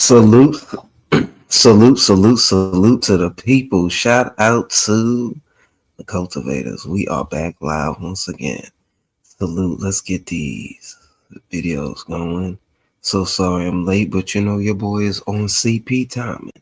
Salute, salute to the people. Shout out to the cultivators. We are back live once again. Salute. Let's get these videos going. So sorry I'm late, but you know your boy is on CP timing,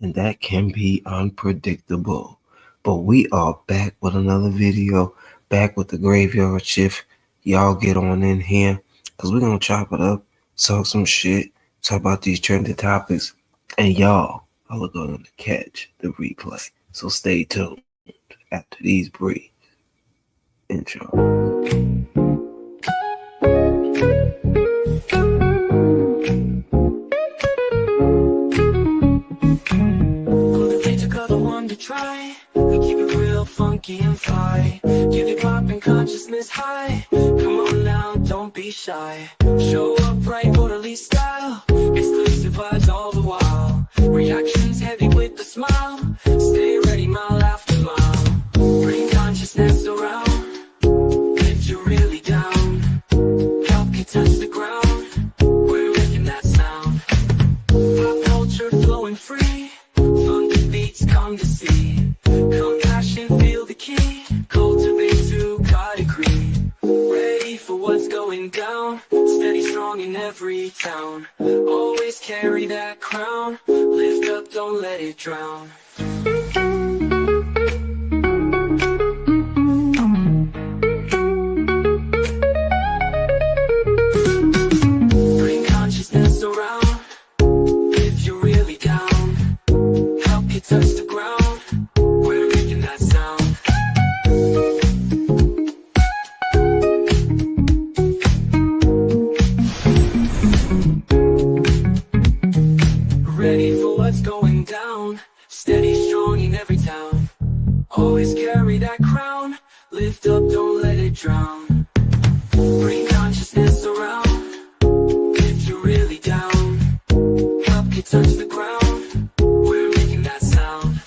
and that can be unpredictable. But we are back with another video, back with the graveyard shift. Y'all get on in here, because we're going to chop it up, talk some shit, talk about these trending topics, and y'all are going to catch the replay. So stay tuned after these brief intro. Try, we keep it real funky and fly. Keep it poppin', consciousness high. Come on now, don't be shy. Show up right, orderly style. Exclusive vibes all the while. Reactions heavy with a smile. Stay ready, mile after mile. Bring consciousness around. Lift you really down. Help you touch the ground. We're making that sound. Pop culture flowing free. Thunder beats come to see. Compassion, feel the key. Cultivate to God agree. Ready for what's going down. Steady, strong in every town. Always carry that crown. Lift up, don't let it drown. Bring consciousness around. If you're really down, help you touch the ground. We're making that sound. Ready for what's going down. Steady, strong in every town. Always carry that crown. Lift up, don't let it drown. Bring consciousness around. If you're really down, help you touch the ground. We're making that sound.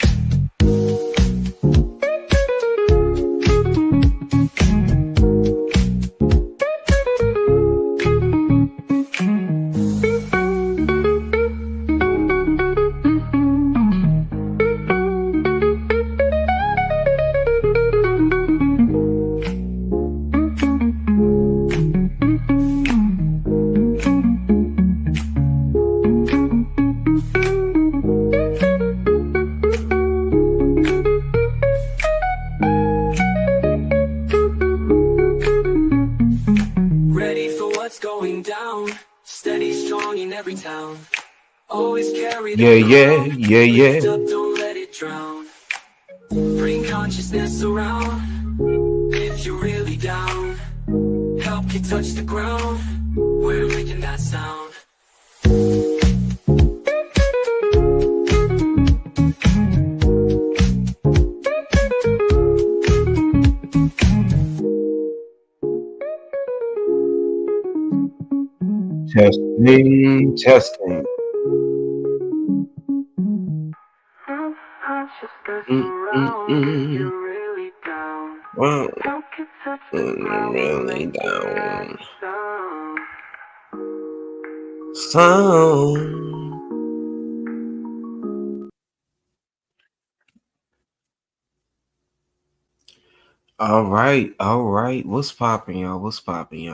Ready for what's going down. Steady, strong in every town. Always carry the crown. Lift up, don't let it drown. Bring consciousness around. If you're really down, help you touch the ground. We're making that sound. Testing. Really down. Wow. Help you touch the ground. Really down. Sound. Sound. All right. What's popping, y'all?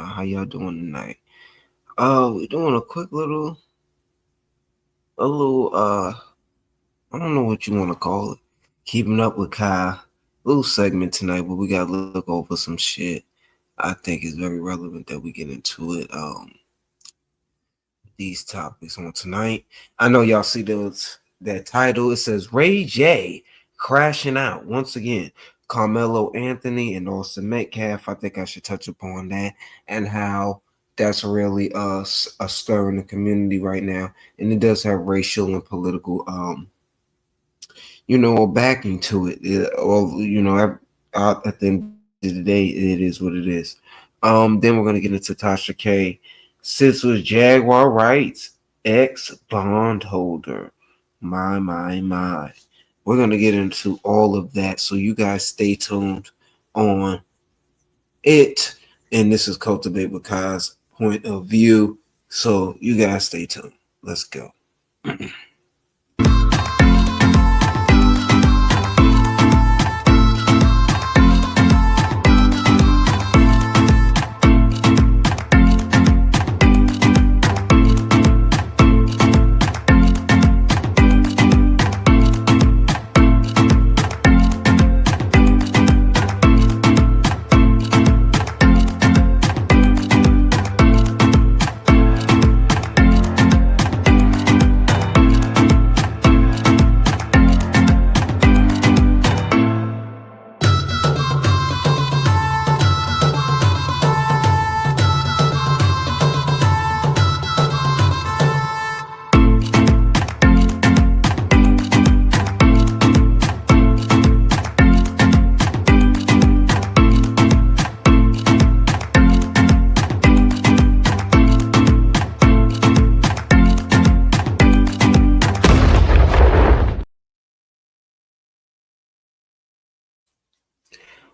How y'all doing tonight? We're doing a quick little, I don't know what you want to call it. Keeping up with Kai, little segment tonight where we got to look over some shit. I think is very relevant that we get into it. These topics on tonight. I know y'all see that title. It says Ray J crashing out once again. Karmelo Anthony and also Metcalf. I think I should touch upon that and how that's really a stir in the community right now, and it does have racial and political backing to it. At the end of the day, it is what it is. Then we're gonna get into Tasha K. Sis was Jaguar Wright EX Bondholder. My. We're gonna get into all of that, so you guys stay tuned on it. And this is Cultivate with Kai's point of view. So you guys stay tuned. Let's go.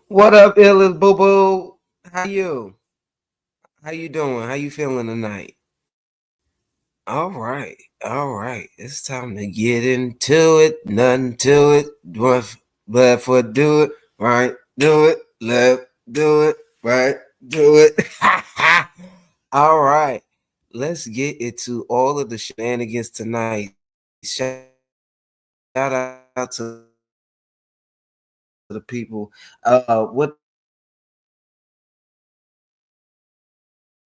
What up, illest boo boo? How you? How you doing? How you feeling tonight? All right. It's time to get into it. Nothing to it. But for do it right, do it left, do it right, do it. All right. Let's get into all of the shenanigans tonight. Shout out to the people. What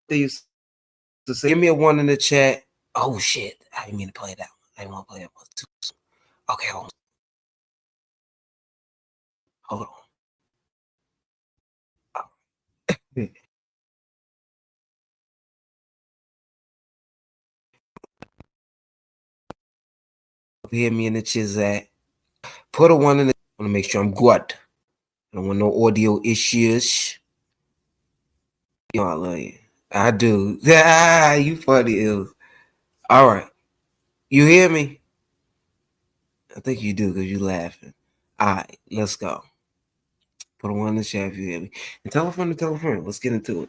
they used to say. Give me a one in the chat. Oh shit! I didn't mean to play that one. Give me a one in the chat. Oh shit! I didn't mean to play that one. I didn't want to play that one too soon. Okay, hold on. Hear me in the chat. Put a one in the. I want to make sure I'm good. I don't want no audio issues. You know I love you. I do. Ah, you funny ills. All right. You hear me? I think you do because you laughing. All right, let's go. Put a one in the chat if you hear me. And tell a friend to tell a friend. Let's get into it.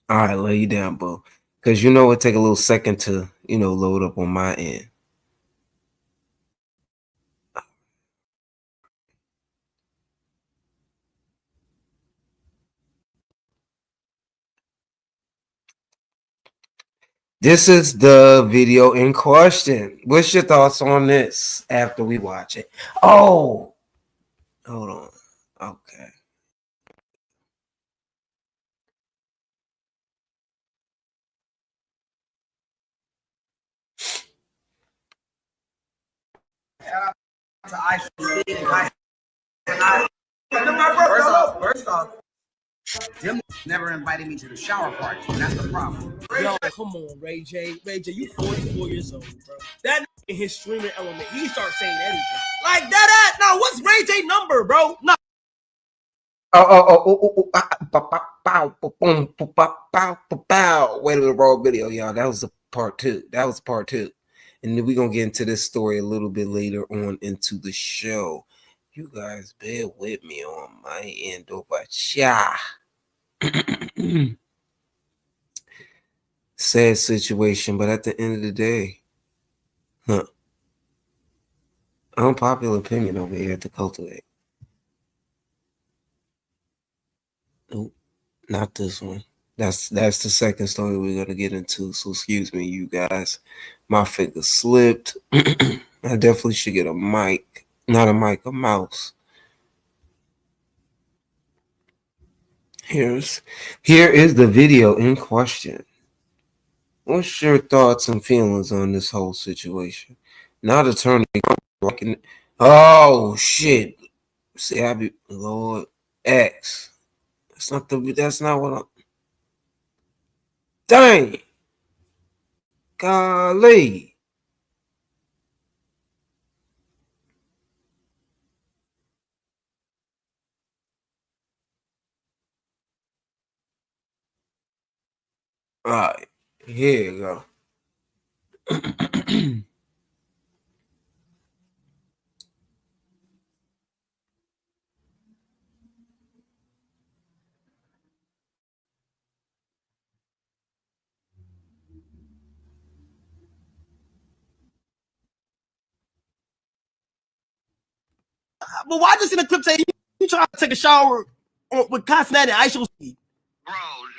All right, lay you down, bro. Because you know it take a little second to, load up on my end. This is the video in question. What's your thoughts on this after we watch it? Oh, hold on. Okay. Shout out to Ice and first off, them never invited me to the shower party. And that's the problem. Yo, come on, Ray J. Ray J, you 44 years old, bro. That in his streaming element, he starts saying anything. Like that. No, what's Ray J number, bro? No. Wait a minute, raw video, y'all. That was the part two. And then we're gonna get into this story a little bit later on into the show. You guys bear with me on my end over cha. Sad situation, but at the end of the day, unpopular opinion over here at the Cultivate. Nope, not this one. That's the second story we're gonna get into. So excuse me, you guys. My finger slipped. I definitely should get a mic. Not a mic, a mouse. Here is the video in question. What's your thoughts and feelings on this whole situation? Not attorney. Oh shit. See, I be Lord X. That's not what I'm. Dang. Golly. All right. Here you go. But why just in the clip say you trying to take a shower with Cincinnati and ice your speed? Bro,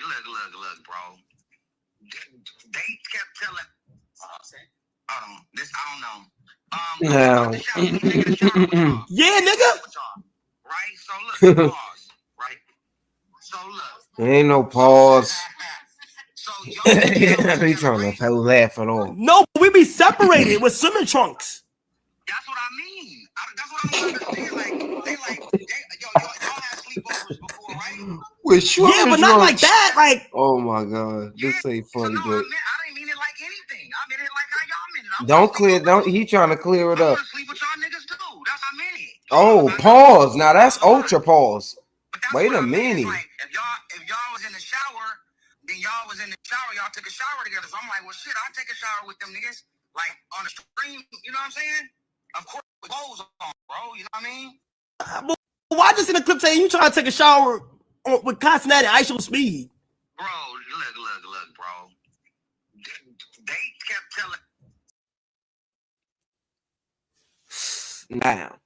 look, bro. They kept telling this, I don't know. Now, yeah, nigga. Right? So look, pause. Right? So look. ain't no pause. So They trying to laugh at all. No, we be separated with swimming trunks. That's what I mean. That's what I don't understand. Y'all had sleepovers before, right? Yeah, but not like that. Like, oh my god, this ain't funny, so no, but I didn't mean it like anything. I mean it like how y'all mean it. don't clear. Don't he trying to clear it I up? want to sleep with y'all niggas too. That's how I meant it. Oh, pause. Now that's ultra pause. Wait a minute. Like, if y'all was in the shower, then y'all was in the shower. Y'all took a shower together. So I'm like, well, shit, I'll take a shower with them niggas. Like on the stream, you know what I'm saying? Of course, with clothes on, bro. You know what I mean? but why just in the clip saying you trying to take a shower with Cincinnati and ice your speed? Bro, look, bro. They kept telling. Now,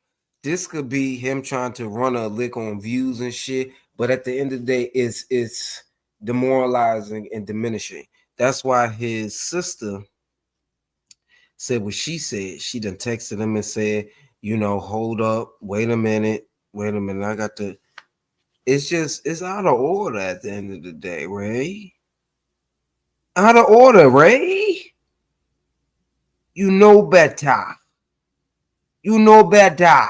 this could be him trying to run a lick on views and shit, but at the end of the day, it's demoralizing and diminishing. That's why his sister said what she said. She done texted him and said, you know, hold up, wait a minute, I got to. It's out of order at the end of the day, Ray. Out of order, Ray. You know better. You know better.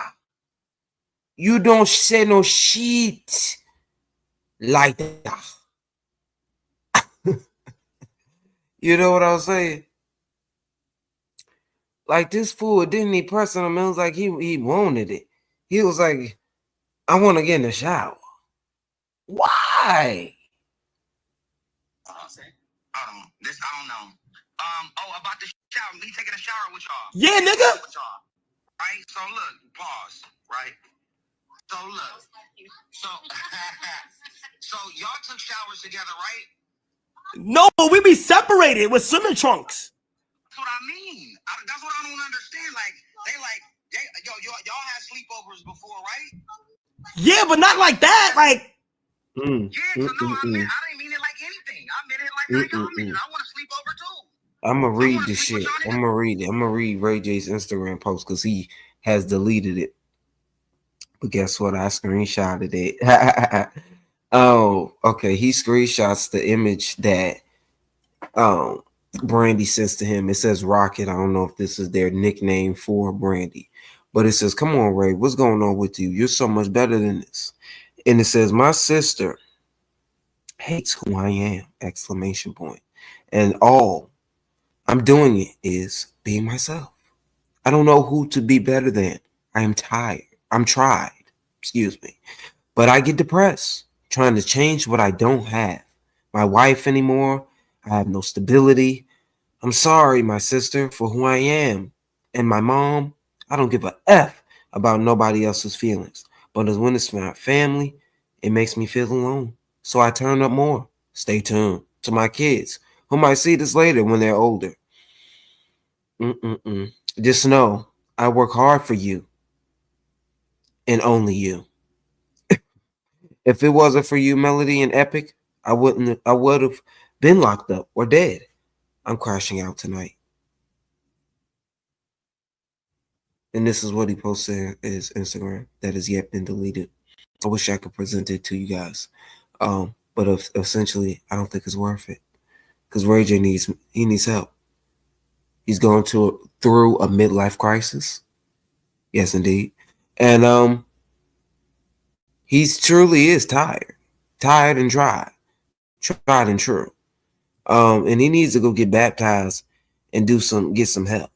You don't say no shit like that. You know what I was saying? Like this fool didn't he press on him? It was like he wanted it. He was like, I want to get in the shower. Why? This I don't know. About the shower, me taking a shower with y'all. Yeah, nigga. Right? So look, pause. Right? So look. So so y'all took showers together, right? No, but we be separated with swimming trunks. That's what I mean. That's what I don't understand. Like y'all had sleepovers before, right? Yeah, but not like that. Like, I didn't mean it like anything. I meant it like how y'all mean it. I want to sleep over too. I'm gonna read this shit. I'm gonna read it. I'm gonna read Ray J's Instagram post because he has deleted it. But guess what? I screenshotted it. Oh, okay. He screenshots the image that Brandy sends to him. It says Rocket. I don't know if this is their nickname for Brandy, but it says, "Come on, Ray, what's going on with you? You're so much better than this." And it says, "My sister hates who I am!" Exclamation point. And all I'm doing it is being myself. I don't know who to be better than. I am tired. I'm tried. Excuse me. But I get depressed trying to change what I don't have. My wife anymore. I have no stability. I'm sorry, my sister, for who I am. And my mom, I don't give a F about nobody else's feelings. But when it's my family, it makes me feel alone. So I turn up more. Stay tuned to my kids, who might see this later when they're older. Just know I work hard for you and only you. If it wasn't for you, Melody and Epic, I would have been locked up or dead. I'm crashing out tonight. And this is what he posted on his Instagram that has yet been deleted. I wish I could present it to you guys. But essentially, I don't think it's worth it. Because Ray J needs help. He's going through a midlife crisis. Yes, indeed. And he truly is tired and tried and true. And he needs to go get baptized and get some help.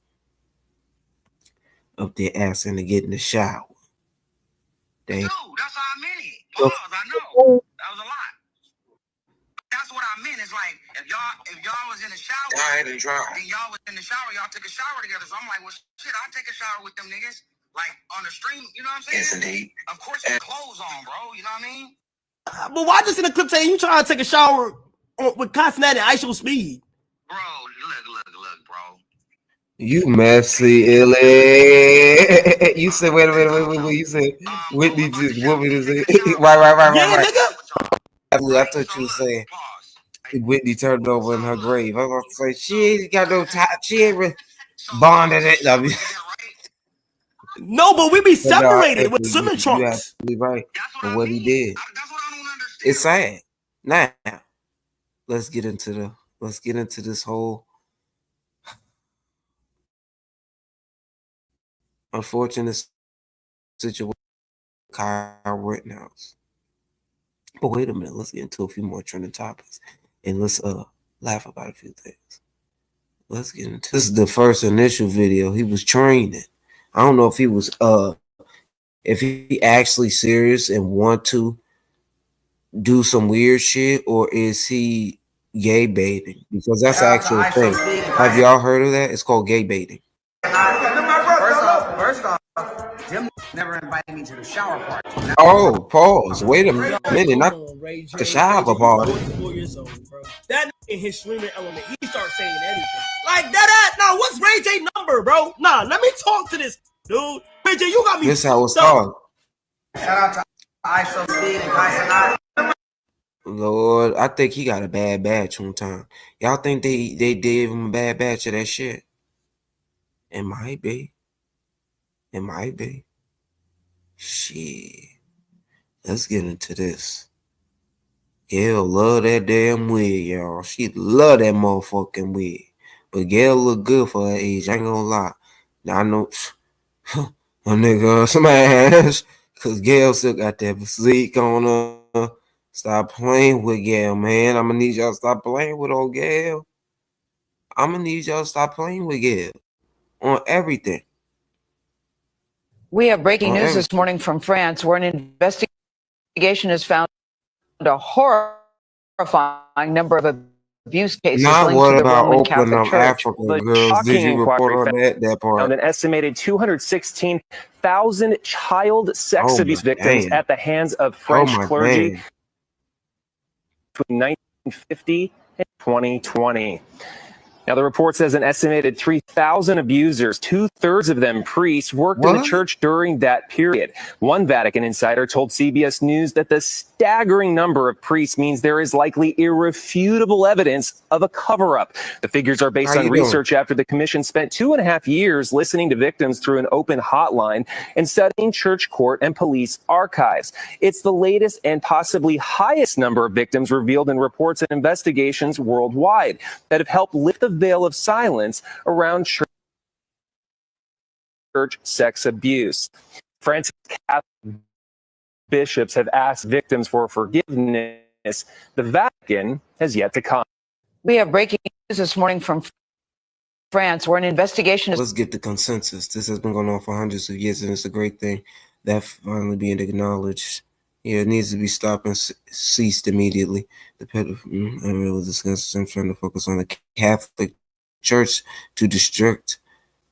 Up there asking to get in the shower. Dude, that's how I meant it. Pause, I know. That was a lot. That's what I meant. It's like if y'all was in the shower, then y'all was in the shower, y'all took a shower together. So I'm like, well shit, I'll take a shower with them niggas. Like on the stream, you know what I'm saying? Yes, indeed. Of course with clothes on, bro. You know what I mean? but why just in the clip saying you trying to take a shower with Cincinnati and ice your speed? Bro, look, bro. You messy, Illy. You said, wait a minute, wait. You said Whitney just woman is it? Right. nigga. I thought you were saying Whitney turned over in her grave. I was about to say she ain't got no time. She ain't bonded it. I mean, No, but we be but no, separated with swimming you trunks. absolutely right That's what for I what mean. he did. That's what I don't understand. It's sad. Now, let's get into this whole unfortunate situation with Kyle Rittenhouse. But wait a minute, let's get into a few more trending topics and let's laugh about a few things. Let's get into this. Is the first initial video. He was training. I don't know if he was if he actually serious and want to do some weird shit, or is he gay baiting? Because that's the actual thing. Have y'all heard of that? It's called gay baiting. First off, Jim never invited me to the shower party. Oh, pause. Wait a minute. Not the shower party. 44 years old, bro. That in his streaming element, he starts saying anything. Like that. Now, what's Ray J number, bro? Nah, let me talk to this dude. Ray J, you got me. This how it started. Shout out to ISO Speed and Kai. Lord, I think he got a bad batch one time. Y'all think they gave him a bad batch of that shit? It might be. Shit. Let's get into this. Gail love that damn wig, y'all. She love that motherfucking wig. But Gail look good for her age. I ain't gonna lie. Now I know a nigga smash. Cause Gail still got that physique on her. Stop playing with Gail, man. I'm gonna need y'all to stop playing with old Gail. I'm gonna need y'all to stop playing with Gail on everything. We have breaking news this morning from France, where an investigation has found a horrifying number of abuse cases Not linked what to the about Roman open Catholic up Church. African The girls? Did shocking you report on inquiry that part? found an estimated 216,000 child sex abuse victims at the hands of French clergy between 1950 and 2020. Now, the report says an estimated 3,000 abusers, 2/3 of them priests, worked in the church during that period. One Vatican insider told CBS News that the staggering number of priests means there is likely irrefutable evidence of a cover-up. The figures are based on research after the commission spent 2.5 years listening to victims through an open hotline and studying church court and police archives. It's the latest and possibly highest number of victims revealed in reports and investigations worldwide that have helped lift the veil of silence around church sex abuse. France's Catholic bishops have asked victims for forgiveness. The Vatican has yet to comment. We have breaking news this morning from France, where an investigation is... Let's get the consensus. This has been going on for hundreds of years, and it's a great thing that finally being acknowledged. Yeah, it needs to be stopped and ceased immediately. The I'm trying to focus on the Catholic Church to distract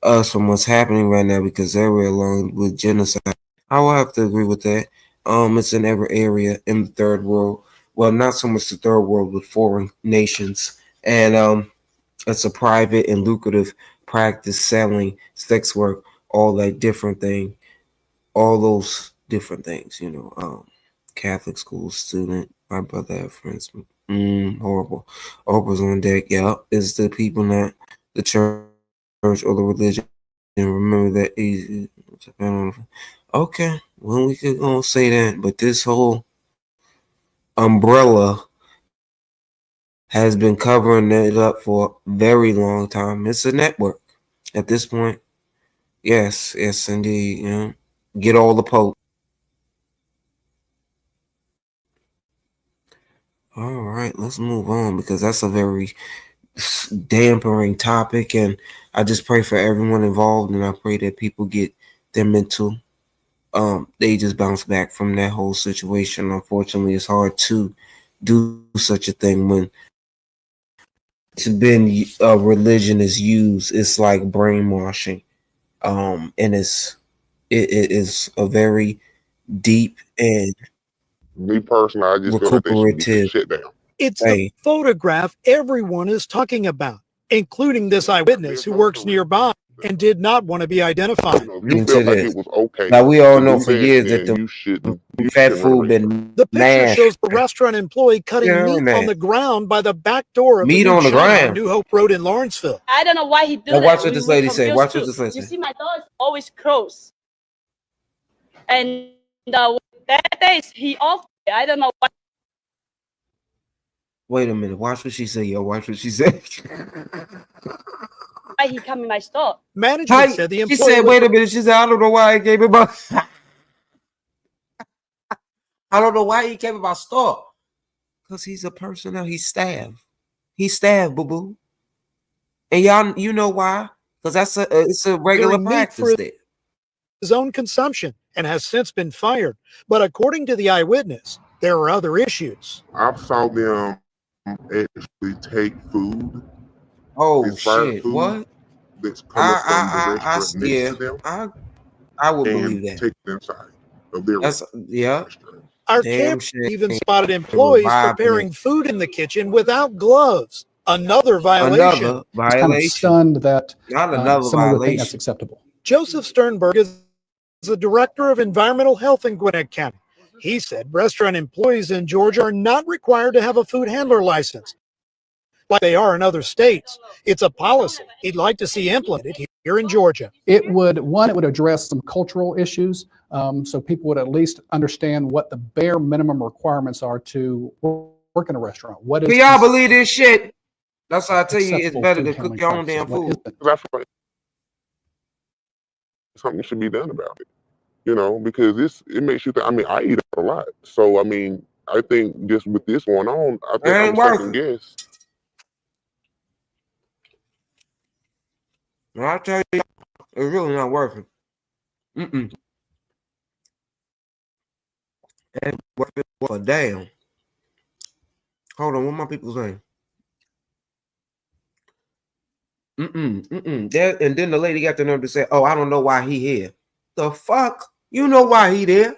us from what's happening right now, because they were along with genocide. I will have to agree with that. It's in every area in the third world. Well, not so much the third world, but foreign nations. And it's a private and lucrative practice, selling sex work, all that different thing, all those different things, Catholic school student, my brother had friends. Horrible. Oprah's on deck. Yeah, it's the people, not the church or the religion. And remember that easy. Okay, well, we could go say that, but this whole umbrella has been covering it up for a very long time. It's a network at this point. Yes, indeed. Get all the Pope. All right, let's move on, because that's a very dampering topic, and I just pray for everyone involved, and I pray that people get their mental. They just bounce back from that whole situation. Unfortunately, it's hard to do such a thing when it's been religion is used. It's like brainwashing, and it is a very deep and me personally, I just feel like they should get shit down. It's the photograph everyone is talking about, including this eyewitness who works nearby. and did not want to be identified. You felt like it was okay. Now we all to know do for that, years that then the you shouldn't fat run food a restaurant. been The picture nasty. shows the restaurant employee cutting Yeah, meat man. on the ground by the back door of Meat the new on the China on ground. New Hope Road in Lawrenceville. I don't know why he do Now that. watch what this lady say. Watch what this lady You say. see, my door is always closed, and that days he off. I don't know why. Wait a minute. Watch what she say, yo. Watch what she said. Why he come in my store? Management said the employee. She said, wait a minute. She said, I don't know why he came in my I don't know why he came in my store. Because he's a personnel. He's staff. He's staff, boo-boo. And y'all, you know why? Because it's a regular practice there. His own consumption and has since been fired. But according to the eyewitness, there are other issues. I saw them actually take food. Oh shit! Food what? That's coming from the restaurant next to them. I would believe that. Take it inside of their restaurant. Our camp even spotted employees preparing food in the kitchen without gloves. Another violation. Another violation. I'm kind of stunned that not another someone would think violation. that's acceptable. Joseph Sternberg is the director of environmental health in Gwinnett County. He said restaurant employees in Georgia are not required to have a food handler license like they are in other states. It's a policy he'd like to see implemented here in Georgia. It would address some cultural issues, so people would at least understand what the bare minimum requirements are to work in a restaurant. What is? Can y'all believe this shit? That's why I tell you, it's better to food cook your own damn food. Something should be done about it, you know, because it makes you think. I mean, I eat a lot, so I mean, I think just with this going on, I think I'm second guess. Well, I tell you, it's really not working. And worth it for a damn. Hold on, what my people saying? There, and then the lady got the nerve to say, "Oh, I don't know why he here." The fuck? You know why he there?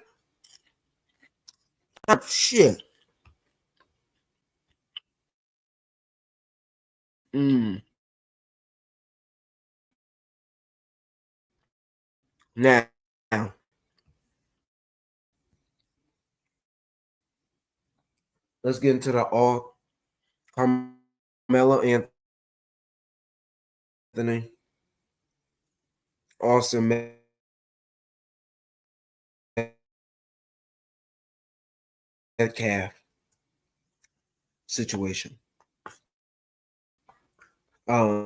Oh, shit. Now, let's get into the all Karmelo Anthony, Austin Metcalf situation. You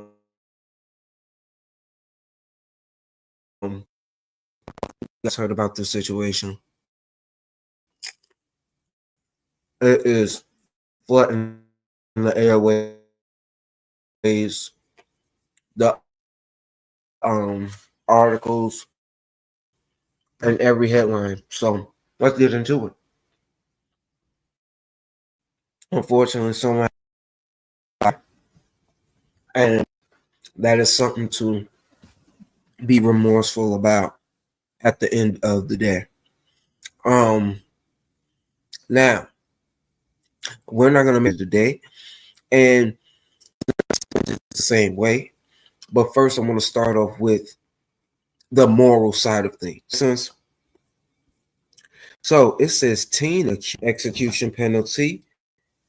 guys heard about this situation. It is flooding the airways. The articles and every headline. So let's get into it. Unfortunately, someone, and that is something to be remorseful about at the end of the day. Now we're not gonna make it today, and it's the same way. But first, I'm gonna start off with the moral side of things. So it says teen execution penalty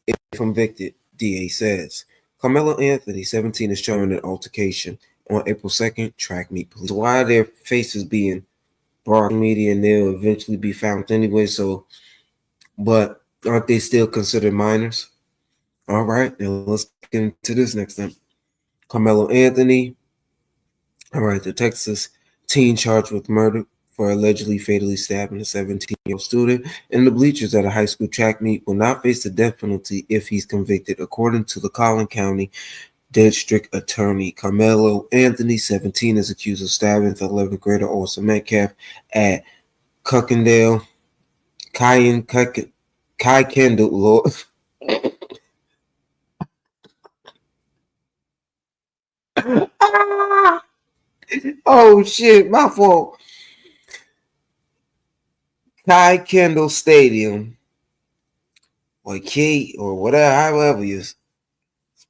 if convicted. DA says Karmelo Anthony, 17, is charged in an altercation on April 2nd. Track meet police. Why are their faces being brought in media, and they'll eventually be found anyway? So, but aren't they still considered minors? All right, now let's get into this next time. Karmelo Anthony. All right, the Texas teen charged with murder for allegedly fatally stabbing a 17-year-old student in the bleachers at a high school track meet will not face the death penalty if he's convicted, according to the Collin County District Attorney. Karmelo Anthony, 17, is accused of stabbing the 11th grader Austin Metcalf at Kuckendale, Kai Kendall, Lord. Oh shit, my fault. Kai Kendall Stadium, or Key, or whatever, however you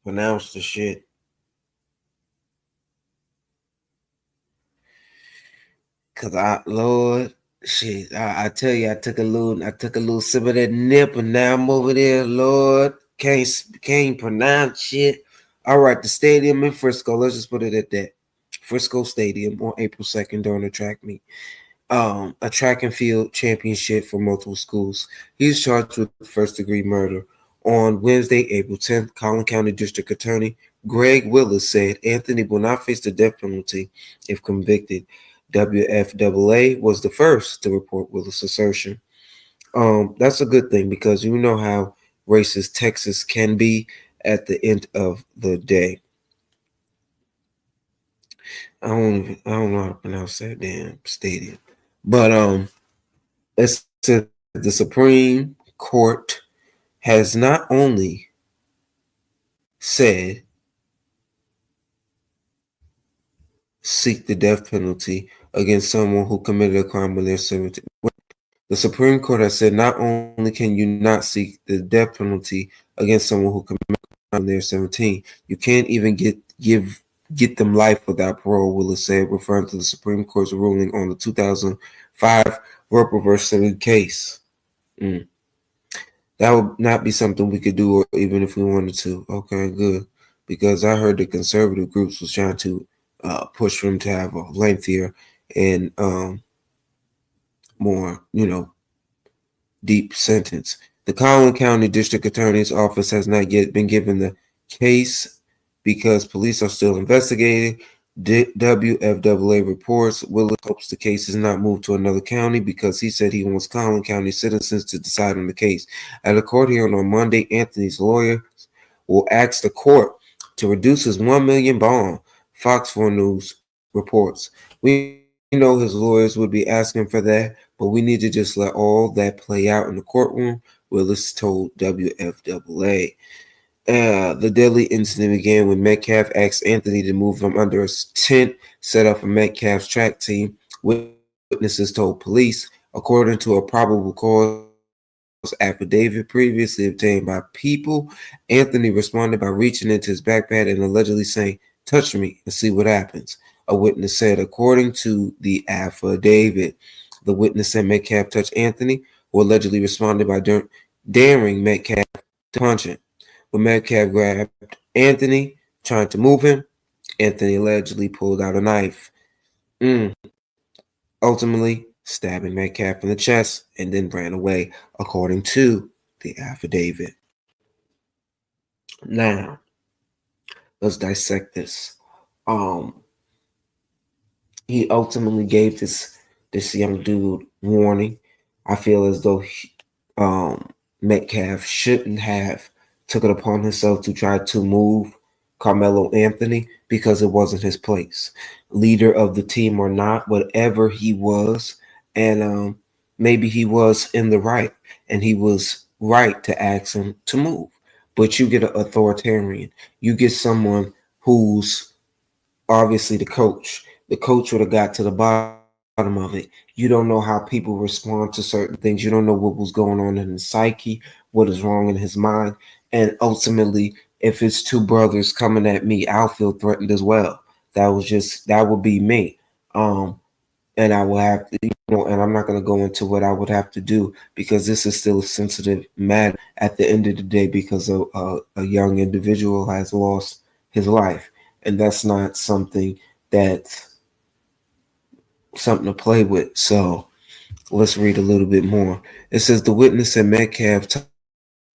pronounce the shit. Cause Lord, shit, I tell you, I took a little sip of that nip, and now I'm over there. Lord, can't pronounce shit. All right, the stadium in Frisco. Let's just put it at that. Frisco Stadium on April 2nd during the track meet. A track and field championship for multiple schools. He's charged with first-degree murder. On Wednesday, April 10th, Collin County District Attorney Greg Willis said Anthony will not face the death penalty if convicted. WFAA was the first to report Willis' assertion. That's a good thing because you know how racist Texas can be at the end of the day. I don't know how to pronounce that damn stadium. But it said the Supreme Court has not only said seek the death penalty against someone who committed a crime when they're 17. The Supreme Court has said not only can you not seek the death penalty against someone who committed a crime when they're 17, you can't even get them life without parole, Willis said, referring to the Supreme Court's ruling on the 2005 Roper v. case. That would not be something we could do, or even if we wanted to. Okay, good. Because I heard the conservative groups was trying to push for him to have a lengthier and more, deep sentence. The Collin County District Attorney's Office has not yet been given the case because police are still investigating. WFAA reports Willis hopes the case is not moved to another county because he said he wants Collin County citizens to decide on the case. At a court hearing on Monday, Anthony's lawyer will ask the court to reduce his $1 million bond. Fox 4 News reports. We know his lawyers would be asking for that, but we need to just let all that play out in the courtroom, Willis told WFAA. The deadly incident began when Metcalf asked Anthony to move from under a tent set up for Metcalf's track team. Witnesses told police, according to a probable cause affidavit previously obtained by People, Anthony responded by reaching into his backpack and allegedly saying, "Touch me and see what happens." A witness said, according to the affidavit, the witness said Metcalf touched Anthony, who allegedly responded by daring Metcalf to punch him. When Metcalf grabbed Anthony, trying to move him, Anthony allegedly pulled out a knife, ultimately stabbing Metcalf in the chest and then ran away, according to the affidavit. Now, let's dissect this. He ultimately gave this young dude warning. I feel as though Metcalf shouldn't have took it upon himself to try to move Karmelo Anthony because it wasn't his place. Leader of the team or not, whatever he was, and maybe he was in the right, and he was right to ask him to move. But you get an authoritarian. You get someone who's obviously the coach. The coach would have got to the bottom of it. You don't know how people respond to certain things. You don't know what was going on in his psyche, what is wrong in his mind. And ultimately, if it's two brothers coming at me, I'll feel threatened as well. That would be me. And I will have to, and I'm not going to go into what I would have to do because this is still a sensitive matter at the end of the day because a young individual has lost his life. And that's not something that's something to play with. So let's read a little bit more. It says the witness said Metcalf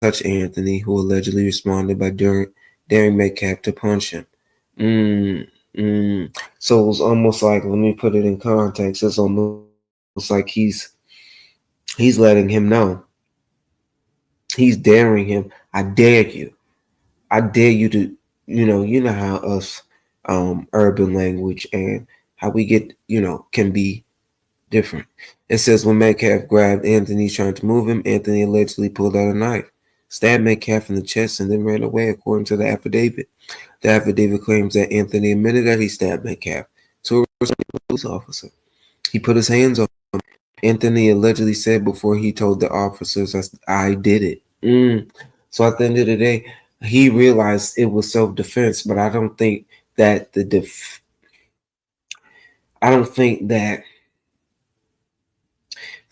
touched Anthony, who allegedly responded by daring Metcalf to punch him. So it was almost like, let me put it in context. It's almost like he's letting him know. He's daring him. I dare you. I dare you to, you know how us urban language and how we get, can be different. It says when Metcalf grabbed Anthony trying to move him, Anthony allegedly pulled out a knife, stabbed Metcalf in the chest, and then ran away, according to the affidavit. The affidavit claims that Anthony admitted that he stabbed Metcalf to a police officer. He put his hands on him. Anthony allegedly said before he told the officers, I did it. So at the end of the day, he realized it was self-defense, but I don't think that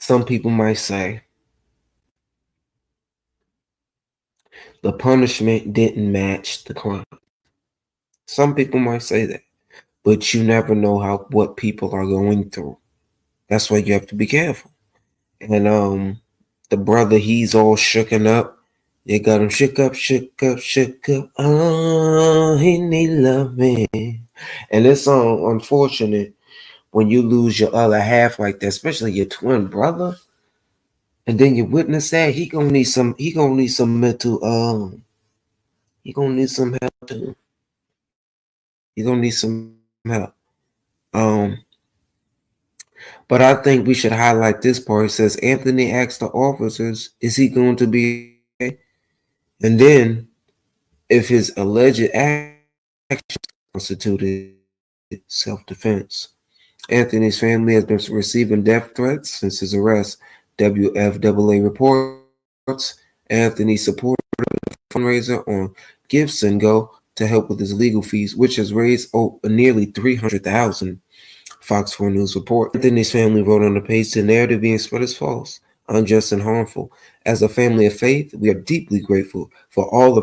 some people might say the punishment didn't match the crime. Some people might say that, but you never know what people are going through. That's why you have to be careful. And the brother, he's all shooken up. They got him shook up, shook up, shook up. Oh, he need loving. And it's unfortunate when you lose your other half like that, especially your twin brother. And then you witness that, he gonna need some mental he gonna need some help too. He gonna need some help. But I think we should highlight this part. It says Anthony asked the officers, is he going to be okay? And then if his alleged actions constituted self-defense. Anthony's family has been receiving death threats since his arrest. WFAA reports Anthony supported a fundraiser on Gibson Go to help with his legal fees, which has raised nearly $300,000. Fox 4 News report. Anthony's family wrote on the page, the narrative being spread is false, unjust, and harmful. As a family of faith, we are deeply grateful for all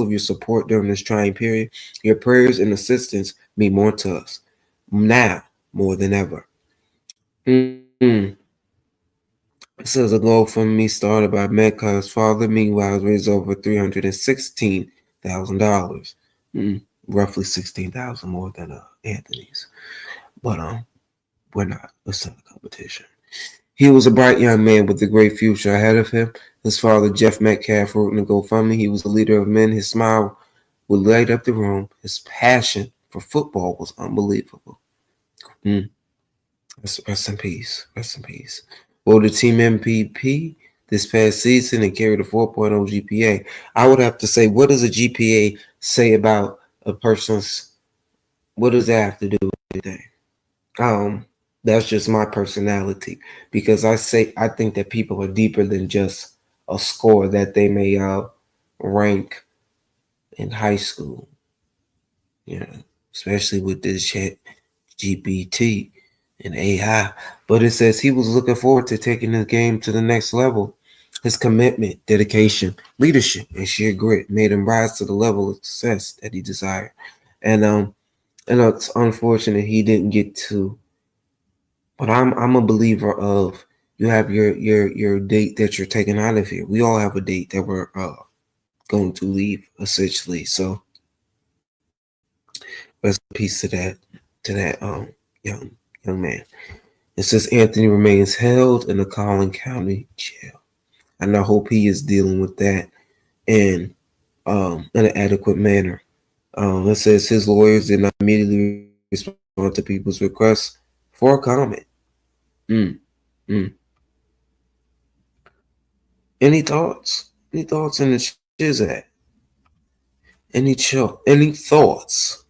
of your support during this trying period. Your prayers and assistance mean more to us now more than ever. It says a GoFundMe started by Metcalf's father. Meanwhile, raised over $316,000, roughly $16,000 more than Anthony's. But we're not. It's not a competition. He was a bright young man with a great future ahead of him. His father, Jeff Metcalf, wrote in the GoFundMe, he was a leader of men. His smile would light up the room. His passion for football was unbelievable. Rest in peace. Rest in peace. Voted team MVP this past season and carried a 4.0 GPA. I would have to say, what does a GPA say about a person's, what does that have to do with anything? That's just my personality, because I think that people are deeper than just a score that they may rank in high school. Especially with this chat GPT and AI. But it says he was looking forward to taking the game to the next level. His commitment, dedication, leadership, and sheer grit made him rise to the level of success that he desired. And it's unfortunate he didn't get to. But I'm a believer of, you have your date that you're taking out of here. We all have a date that we're going to leave, essentially. So rest in peace to that young man. It says Anthony remains held in the Collin County jail, and I hope he is dealing with that in an adequate manner. It says his lawyers did not immediately respond to people's requests for a comment. Any thoughts? Any thoughts in the Chizat? Any thoughts?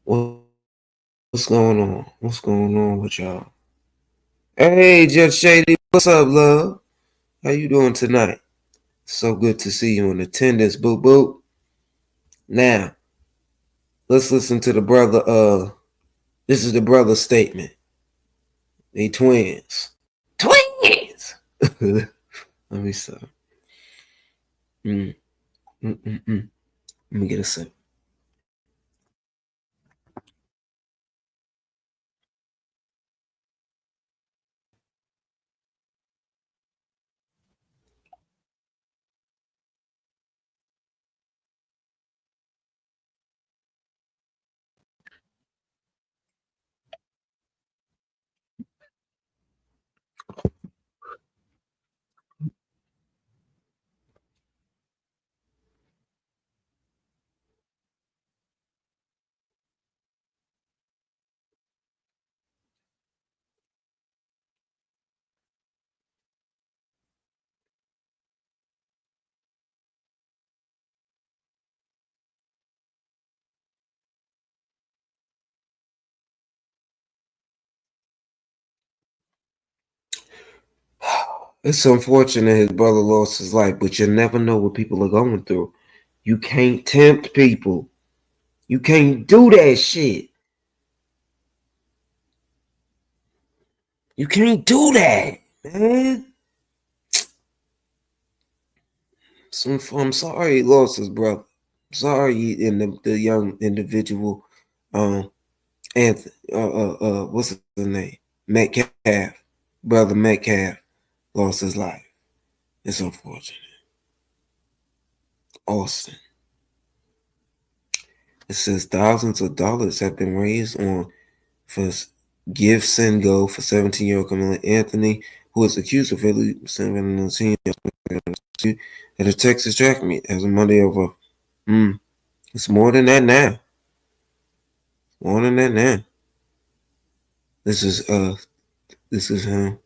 What's going on? What's going on with y'all? Hey, Jeff Shady, what's up, love? How you doing tonight? So good to see you in attendance, boo boo. Now, let's listen to the brother. This is the brother's statement. They twins. Twins! Let me stop. Let me get a sip. It's unfortunate his brother lost his life, but you never know what people are going through. You can't tempt people. You can't do that shit. You can't do that, man. So, I'm sorry he lost his brother. I'm sorry, and the young individual, Anthony, what's his name? Metcalf, brother Metcalf, lost his life. It's unfortunate. Austin. It says thousands of dollars have been raised for Give Send Go for 17-year-old Karmelo Anthony, who is accused of illegally sending a team at a Texas track meet as a Monday over. It's more than that now. More than that now. This is him.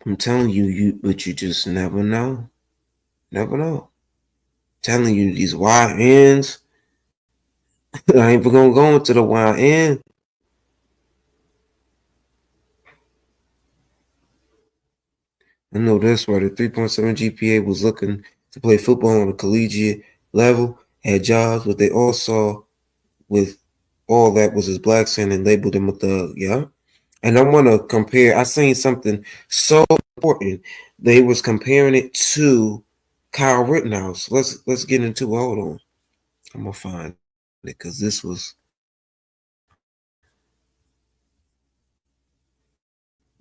I'm telling you, but you just never know. Never know. Telling you these wide ends. I ain't even gonna go into the wide end. I know this right. A 3.7 GPA was looking to play football on a collegiate level, had jobs, but they all saw with all that was his black son and labeled him a thug. Yeah. And I want to compare. I seen something so important. They was comparing it to Kyle Rittenhouse. Let's get into it. Hold on. I'm gonna find it because this was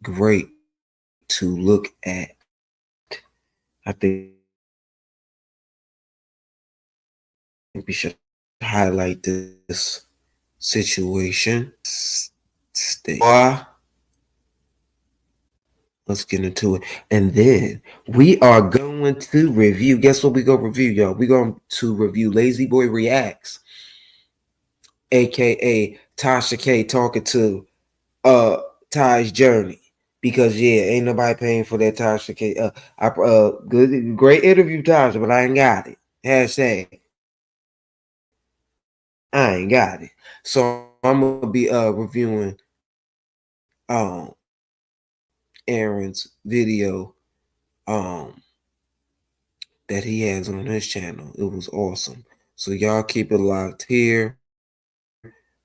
great to look at. I think we should highlight this situation. Let's get into it. And then we are going to review. Guess what we go review, y'all? We're going to review Lazy Boy Reacts, aka Tasha K talking to Ty's journey. Because ain't nobody paying for that Tasha K. Good great interview, Tasha, but I ain't got it. Hashtag I ain't got it. So I'm gonna be reviewing Aaron's video that he has on his channel. It was awesome. So y'all keep it locked here.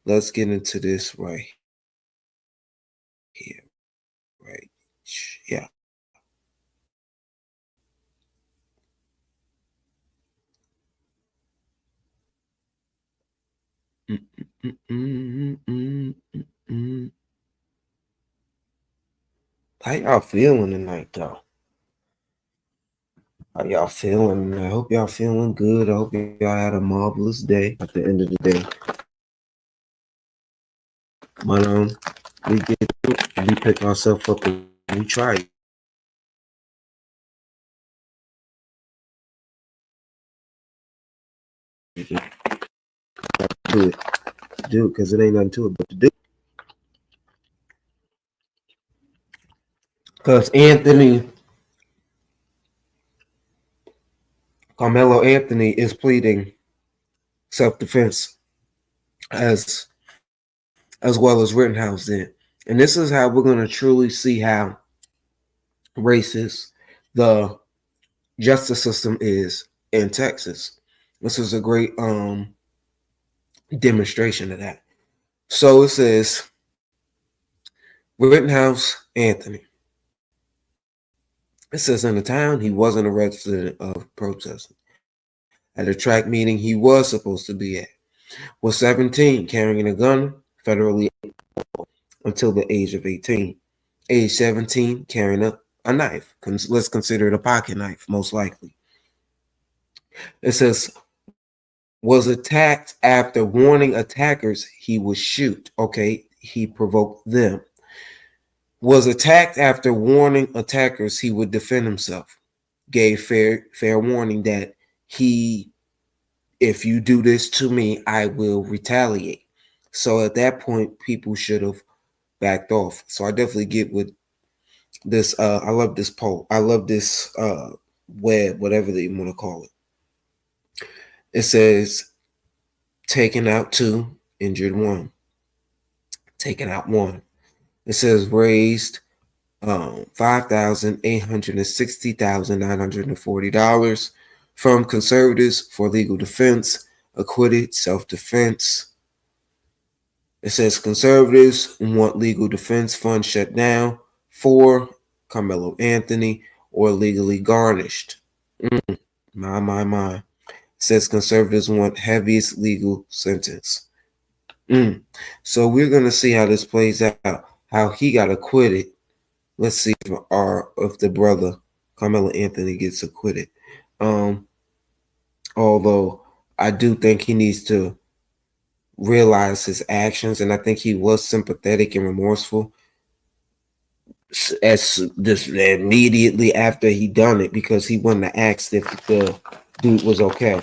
Let's get into this right here. Right. Yeah. How y'all feeling tonight, though? How y'all feeling? I hope y'all feeling good. I hope y'all had a marvelous day at the end of the day. But we get through and we pick ourselves up and we try it. Do it. Do it because it ain't nothing to it but to do. Because Karmelo Anthony is pleading self-defense as well as Rittenhouse did. And this is how we're going to truly see how racist the justice system is in Texas. This is a great demonstration of that. So it says Rittenhouse Anthony. It says in the town he wasn't a resident of protesting. At a track meeting he was supposed to be at. Was 17, carrying a gun, federally until the age of 18. Age 17, carrying a knife. Let's consider it a pocket knife, most likely. It says, was attacked after warning attackers he would shoot. Okay, he provoked them. Was attacked after warning attackers he would defend himself. Gave fair warning that if you do this to me, I will retaliate. So at that point, people should have backed off. So I definitely get with this. I love this poll. I love this web, whatever that you want to call it. It says, taken out 2, injured 1. Taken out 1. It says raised $5,860,940 from conservatives for legal defense, acquitted self-defense. It says conservatives want legal defense fund shut down. 4, Carmelo Anthony or legally garnished. My. It says conservatives want heaviest legal sentence. So we're gonna see how this plays out. How he got acquitted. Let's see if the brother Carmelo Anthony gets acquitted. Although I do think he needs to realize his actions, and I think he was sympathetic and remorseful as this immediately after he done it, because he wouldn't have asked if the dude was okay.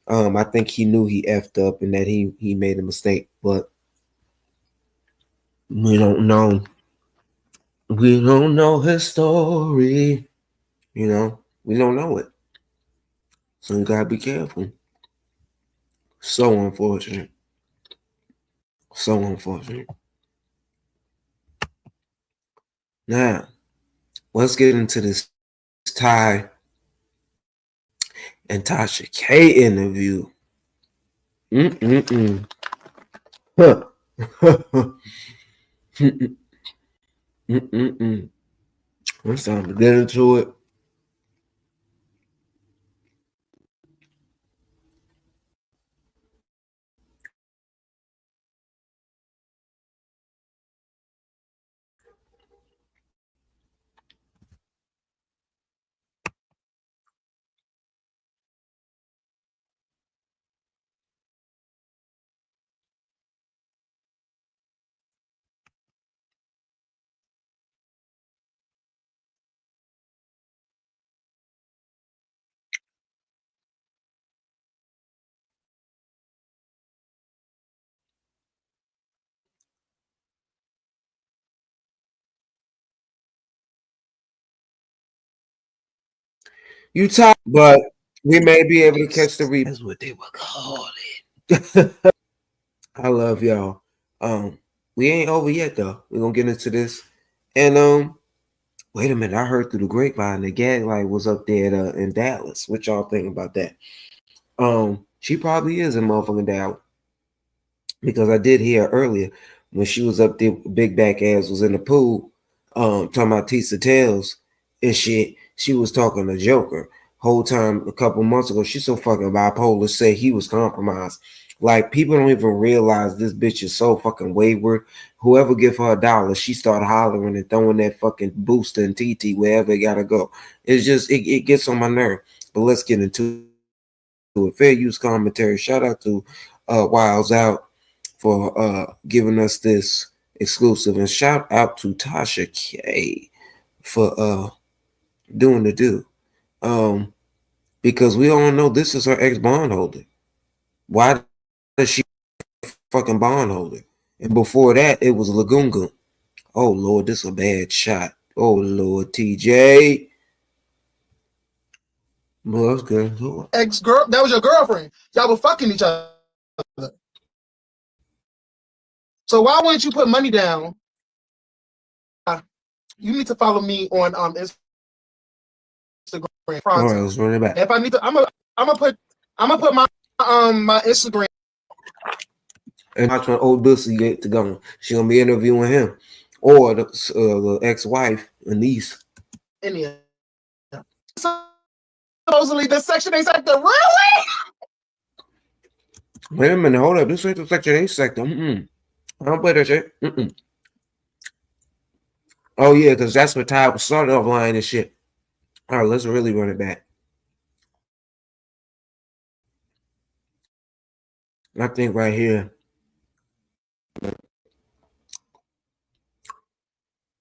I think he knew he effed up and that he made a mistake, but we don't know. We don't know his story. We don't know it. So you gotta be careful. So unfortunate. So unfortunate. Now, let's get into this Ty and Tashak interview. Huh. It's time to get into it. You talk, but we may be able to catch the replay. That's what they were calling. I love y'all. We ain't over yet though. We're gonna get into this. And wait a minute, I heard through the grapevine the gag light was up there in Dallas. What y'all think about that? She probably is in motherfucking Dallas. Because I did hear earlier when she was up there, big back ass was in the pool, talking about Tisa Tails and shit. She was talking to Joker whole time a couple months ago. She's so fucking bipolar. Said he was compromised. Like, people don't even realize this bitch is so fucking wayward. Whoever give her $1, she start hollering and throwing that fucking booster and TT wherever it gotta go. It's just it gets on my nerve. But let's get into it. Fair use commentary. Shout out to Wilds Out for giving us this exclusive, and shout out to Tasha K for doing the do. Because we all know this is her ex bondholder. Why does she fucking bondholder? And before that, it was Lagunga. Oh Lord, this is a bad shot. Oh Lord, TJ. Well, that's good. Ex girl, that was your girlfriend. Y'all were fucking each other. So why wouldn't you put money down? You need to follow me on Instagram. All right, let's run it back. If I need to, I'm gonna put my my Instagram. And watch when old Bussy get to go. She gonna be interviewing him or the ex-wife, Anise. In here. Supposedly the Section 8 sector. Really? Wait a minute, hold up. This ain't the Section 8 sector. I don't play that shit. Oh yeah, because that's what Ty was started off lying and shit. All right, let's really run it back. I think right here.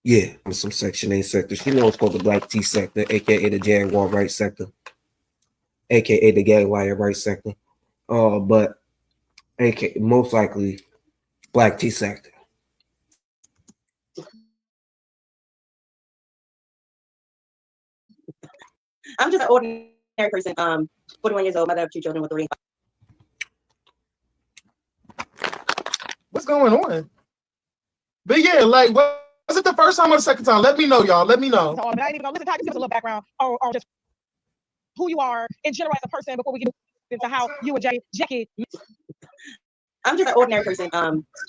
Yeah, some Section 8 sector. She knows it's called the Black T sector, aka the Jaguar Wright sector, aka the Jaguar Wright sector. But aka most likely Black T sector. I'm just an ordinary person. 41 years old, mother of 2 children with a ring. What's going on? But yeah, like, was it the first time or the second time? Let me know, y'all. Let me know. But I ain't even gonna listen. Ty, just give us a little background on just who you are in general as a person before we get into how you and Jackie. I'm just an ordinary person.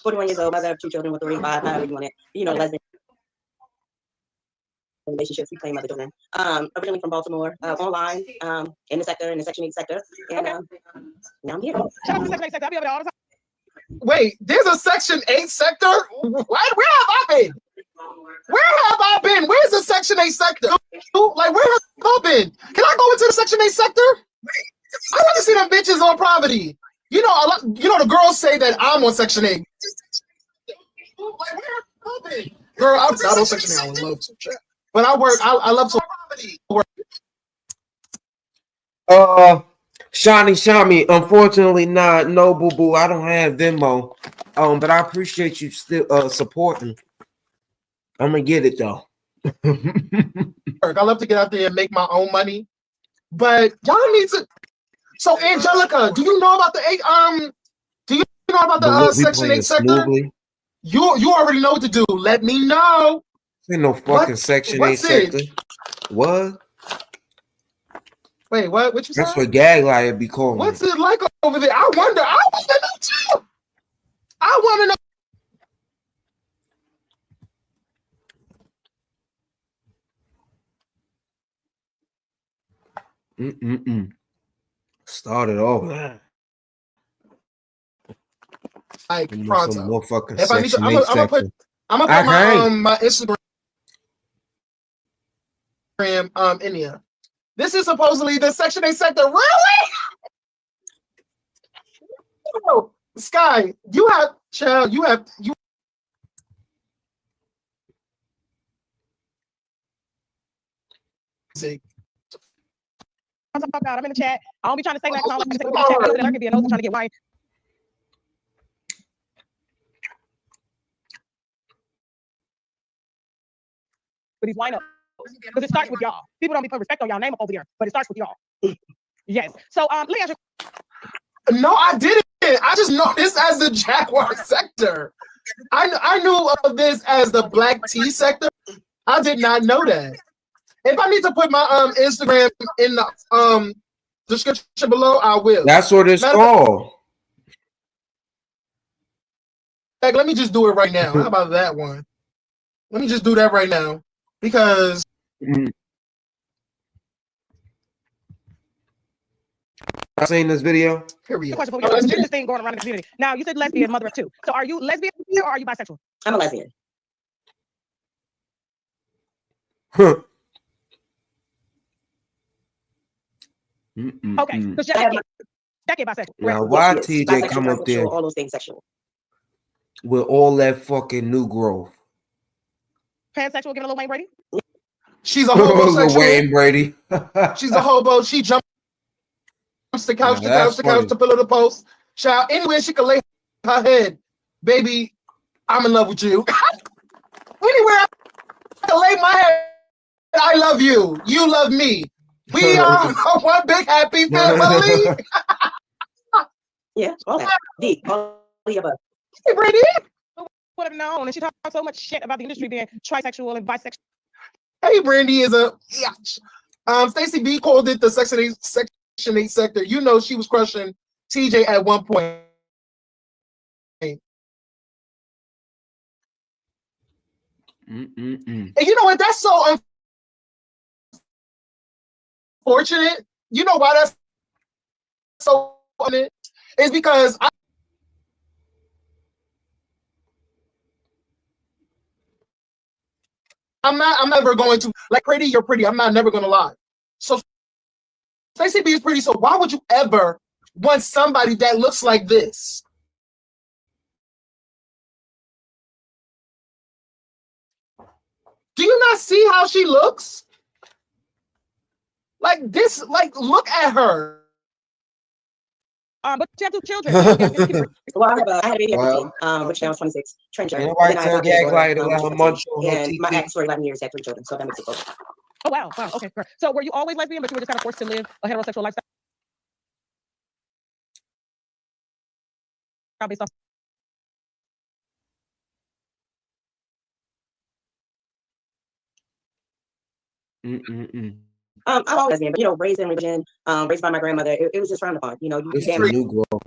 41 years old, mother of 2 children with 35, however you want it. You know, lesbian relationships, we claim other children. Originally from Baltimore, online, in the sector, in the Section 8 sector. And now I'm here. Shout out to the Section 8 sector. I'll be over there all the time. Wait, there's a Section 8 sector? Where have I been? Where have I been? Where's the Section 8 sector? Like, where have I been? Can I go into the Section 8 sector? I want to see them bitches on poverty. You know, the girls say that I'm on Section 8. Like, where have I been? Girl, I'm not on Section 8. I would love to. But I work. I love to work. Shani, unfortunately not. No, boo boo. I don't have Venmo. But I appreciate you still supporting. I'm gonna get it though. I love to get out there and make my own money. But y'all need to. So Angelica, do you know about the Section 8 sector? Smoothly. You already know what to do. Let me know. Ain't no fucking Section 8 sector. What? Wait, what? What you said? That's what gag liar be calling. What's it like over there? I wonder. I want to know too. I want to know. Started off. Like some pronto. more fucking If I need to, Section I'm 8 gonna put my Instagram in here. This is supposedly the Section 8 sector. Really? Oh, Sky, you have. I'm in the chat. I don't be trying to say that because I don't like to say what the chat. There could be a nose trying to get white. But he's wine up. Because it starts with y'all. People don't be putting respect on y'all name up over there, but it starts with y'all. Yes. So let me ask you. No, I didn't. I just know this as the Jaguar sector. I knew of this as the black tea sector. I did not know that. If I need to put my Instagram in the description below, I will. That's what it's called. Heck, let me just do it right now. How about that one? Let me just do that right now because. I seen this video. Period. Question for you. This thing going around in the community. Now you said lesbian, mother of 2. So are you lesbian or are you bisexual? I'm a lesbian. Okay. So Jackie bisexual. Now why TJ come up there? All those things sexual. With all that fucking new growth. Pansexual, giving a little Wayne Brady. She's a homosexual. Wayne Brady. She's a hobo. She jumps the couch, to pillow the post. Child, anywhere she can lay her head, baby, I'm in love with you. Anywhere I can lay my head, I love you. You love me. We are one big happy family. Yeah, all that. Deep, all the above. Hey, Brady. Would have known, and she talked so much shit about the industry being trisexual and bisexual. Hey, Brandy is a Stacey B called it the Section 8 sector. You know she was crushing TJ at one point. And you know what? That's so unfortunate. You know why that's so unfortunate? It's because I'm never going to, like, pretty, you're pretty. I'm not never going to lie. So Stacey B is pretty. So why would you ever want somebody that looks like this? Do you not see how she looks? Like this, like, look at her. But you have 2 children. Well, I had a baby at 15, which now is 26. Trencher. And my ex for 11 years had 3 children, so that makes it 4. Oh, wow. Okay. So were you always lesbian, but you were just kind of forced to live a heterosexual lifestyle? Based off. I'm always lesbian, but, you know, raised in religion, raised by my grandmother, it was just frowned upon. You know, you it's a new growth.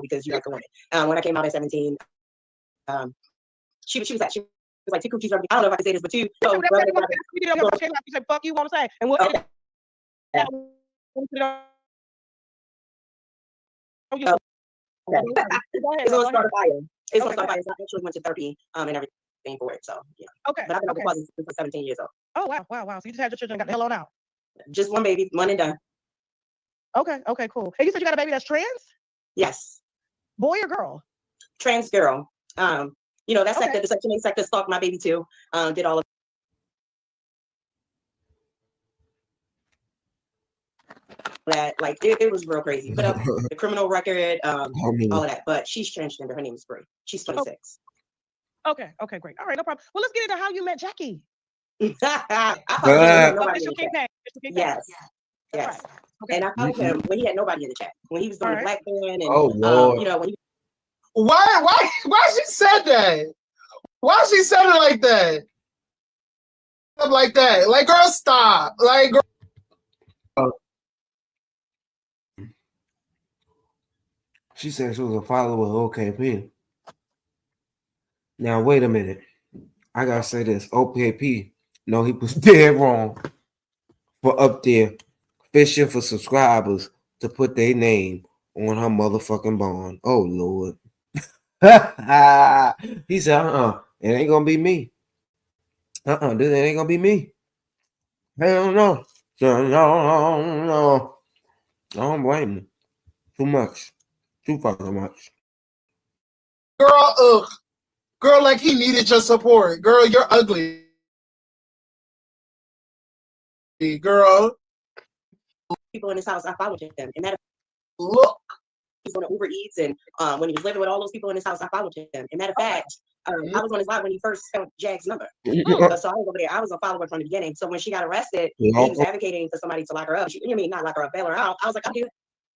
Because you like a woman. When I came out at 17, she was like two cookies. I don't know if I can say this, but two. So you say fuck you, want to say, and we'll. Okay. It's gonna start a fire. It's gonna start a fire. So I actually went to therapy and everything for it. So yeah. Okay. But I've been on the closet since 17 years old. Oh wow. So you just had your children and got the hell on out. Just one baby, one and done. Okay, cool. And you said you got a baby that's trans? Yes. Boy or girl? Trans girl. That sector, the Section 8 sector stalked my baby too. Did all of that. Like it was real crazy. Put up the criminal record, all of that. But she's transgender. Her name is Bree. She's 26. Okay, great. All right, no problem. Well, let's get into how you met Jackie. Yes. Right. Okay. And I followed him when he had nobody in the chat. When he was doing the black band and when he Why she said that? Why she said it like that? Like that. Like, girl, stop. Like, girl. She said she was a follower of OKP. Now, wait a minute. I gotta say this. OKP, no, he was dead wrong for up there fishing for subscribers to put their name on her motherfucking bond. Oh, Lord. He said, it ain't gonna be me. This ain't gonna be me. Hell no. No. I don't blame him. Too much. Too fucking much. Girl, girl, like he needed your support. Girl, you're ugly. Girl. People in his house, I followed him. And that look. He's on Uber Eats, and when he was living with all those people in his house, I followed him. And matter of fact, I was on his live when he first found Jag's number. So I was over there. I was a follower from the beginning. So when she got arrested, he was advocating for somebody to lock her up. Not lock her up, bail her out. I was like, dude,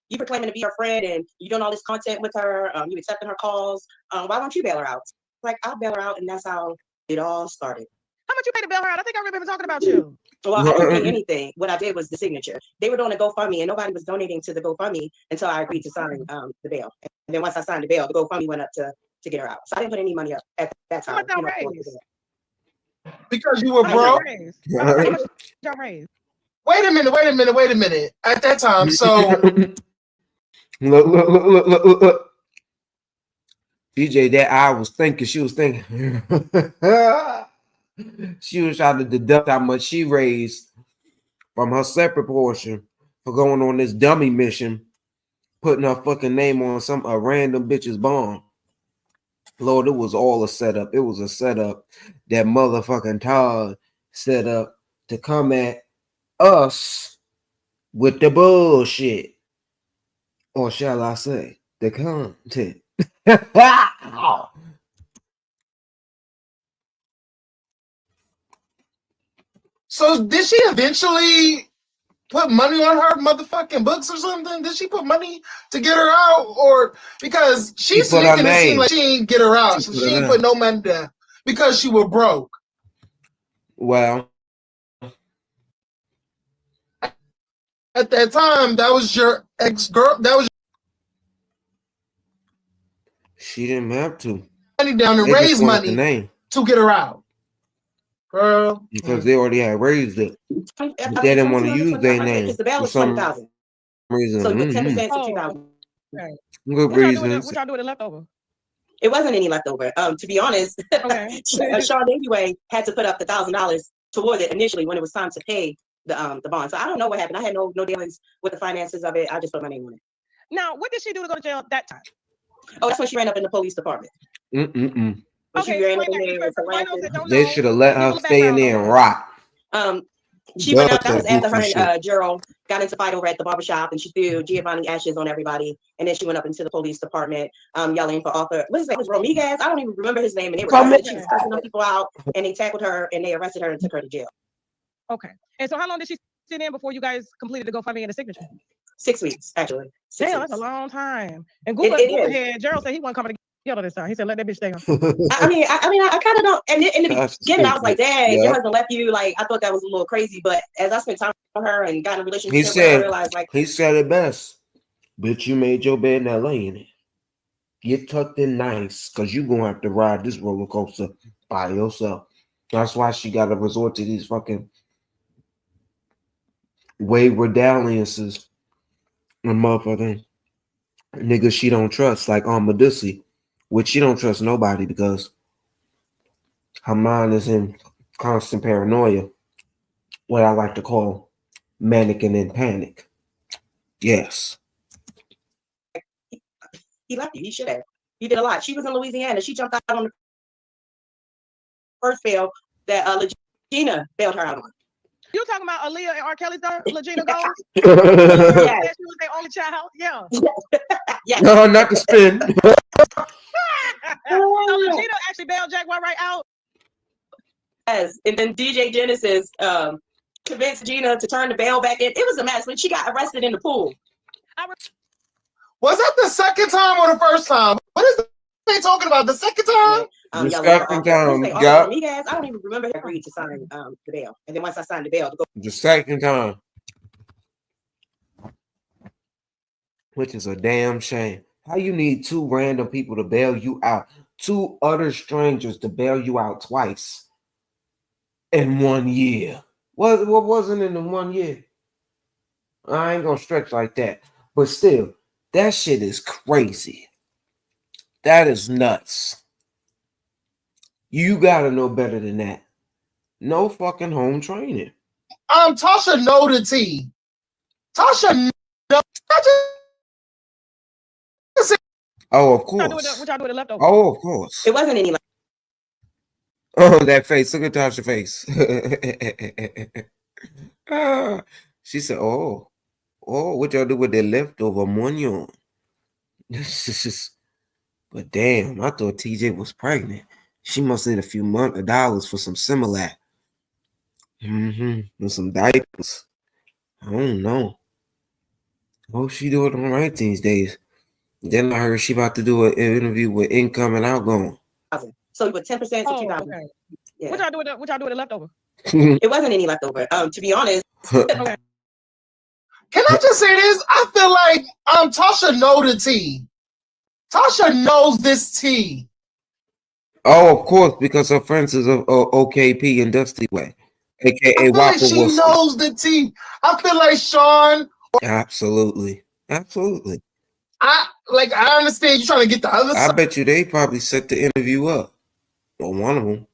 you were claiming to be her friend, and you doing all this content with her. You accepting her calls. Why don't you bail her out? Like, I'll bail her out, and that's how it all started. How much you pay to bail her out? I think I remember talking about you. Well, I didn't pay anything. What I did was the signature. They were doing a GoFundMe, and nobody was donating to the GoFundMe until I agreed to sign the bail. And then once I signed the bail, the GoFundMe went up to get her out. So I didn't put any money up at that time. Because you were broke. Wait a minute. At that time, so look. DJ, that I was thinking, she was thinking. She was trying to deduct how much she raised from her separate portion for going on this dummy mission, putting her fucking name on a random bitch's bond. Lord, it was all a setup. It was a setup that motherfucking Todd set up to come at us with the bullshit. Or shall I say, the content. So did she eventually put money on her motherfucking books or something? Did she put money to get her out? Or because she's making it seem like she ain't get her out. So she ain't put no money down because she was broke. Well, at that time, that was your ex-girl. That was she didn't have to money down and raise money to get her out. Girl. Because they already had raised it. But they didn't want to use their name for some reason. So 10% to 2,000. Good reason. What y'all doing leftover? It wasn't any leftover. To be honest, Sean anyway had to put up the $1,000 towards it initially when it was time to pay the bond. So I don't know what happened. I had no dealings with the finances of it. I just put my name on it. Now, what did she do to go to jail that time? Oh, that's when she ran up in the police department. Okay, they should have let her stay in there and rot. She went out. That was after her and Gerald got into fight over at the barbershop, and she threw Giovanni ashes on everybody. And then she went up into the police department, yelling for author. What's his name? It was Romiguez. I don't even remember his name. And they were she was cussing people out, and they tackled her, and they arrested her and took her to jail. Okay. And so, how long did she sit in before you guys completed the GoFundMe and the signature? 6 weeks, actually. Damn, that's a long time. And Google had Gerald said he wasn't coming to together this time. He said, let that bitch stay on. I kind of don't. And in the That's beginning, I was like, "Dang, your yeah. husband left you." Like, I thought that was a little crazy. But as I spent time with her and got in a relationship He with her, I said realized, like, he said it best. Bitch, you made your bed, now lay in it. Get tucked in nice, cause you gonna have to ride this roller coaster by yourself. That's why she gotta resort to these fucking wayward dalliances and motherfucking niggas she don't trust, like on Medusa, which she don't trust nobody because her mind is in constant paranoia, what I like to call manic and in panic. Yes. he left you. He should have. You did a lot. She was in Louisiana. She jumped out on the first bail that Legina bailed her out on. You talking about Aaliyah and R. Kelly's daughter, Legina Gold? Yes. She was their only child. Yeah. Yes. No, not the spin. So Legina actually bailed Jaguar Wright out. Yes. And then DJ Genesis convinced Gina to turn the bail back in. It was a mess when she got arrested in the pool. Was that the second time or the first time? What is they talking about? The second time? The second time, yeah. I don't even remember he agreed to sign the bail. And then once I signed the bail, to go. The second time. Which is a damn shame. How you need two random people to bail you out? Two utter strangers to bail you out twice in 1 year. What wasn't in the 1 year? I ain't gonna stretch like that. But still, that shit is crazy. That is nuts. You gotta know better than that. No fucking home training. Tasha know the T. Tasha know. Oh, of course. What y'all do with the leftovers? Oh, of course. It wasn't any. Oh, that face. Look at Tasha's face. She said, oh, what y'all do with the leftover money? But damn, I thought TJ was pregnant. She must need a few dollars for some Similac. And some diapers. I don't know. Hope she doing all right these days. Then I heard she about to do an interview with income and outgoing. So you put 10% to 2,000. Okay. Yeah. What y'all do with the leftover? It wasn't any leftover. To be honest. Okay. Can I just say this? I feel like Tasha know the T. Tasha knows this T. Oh, of course, because her friends is of OKP and Dusty Way, aka I feel like Waffle she Wilson. knows the T. I feel like Sean. Absolutely. I understand you trying to get the other side. I bet you they probably set the interview up, or one of them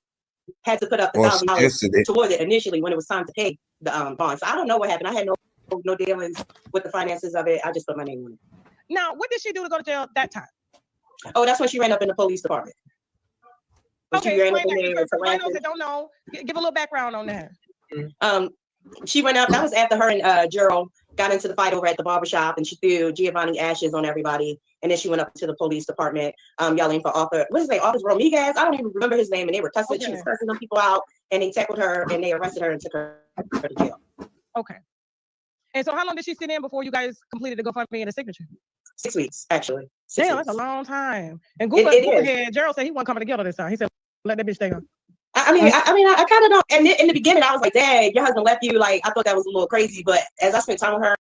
had to put up the $1,000 towards it initially when it was time to pay the bond. So I don't know what happened. I had no dealings with the finances of it. I just put my name on it. Now, what did she do to go to jail that time? Oh, that's when she ran up in the police department. Okay, explain that for those that don't know. Give a little background on that. She went up. That was after her and Gerald got into the fight over at the barbershop, and she threw Giovanni ashes on everybody. And then she went up to the police department, yelling for Arthur. What's his name? Arthur Rodriguez. I don't even remember his name. And they were cussing. Okay. She was cussing them people out, and they tackled her, and they arrested her and took her to jail. Okay. And so, how long did she sit in before you guys completed the GoFundMe and the signature? 6 weeks, actually. Damn, that's a long time. And Google again. Gerald said he wasn't coming together this time. He said, "Let that bitch stay on." I kind of don't. And in the beginning, I was like, "Dang, your husband left you." Like, I thought that was a little crazy. But as I spent time with her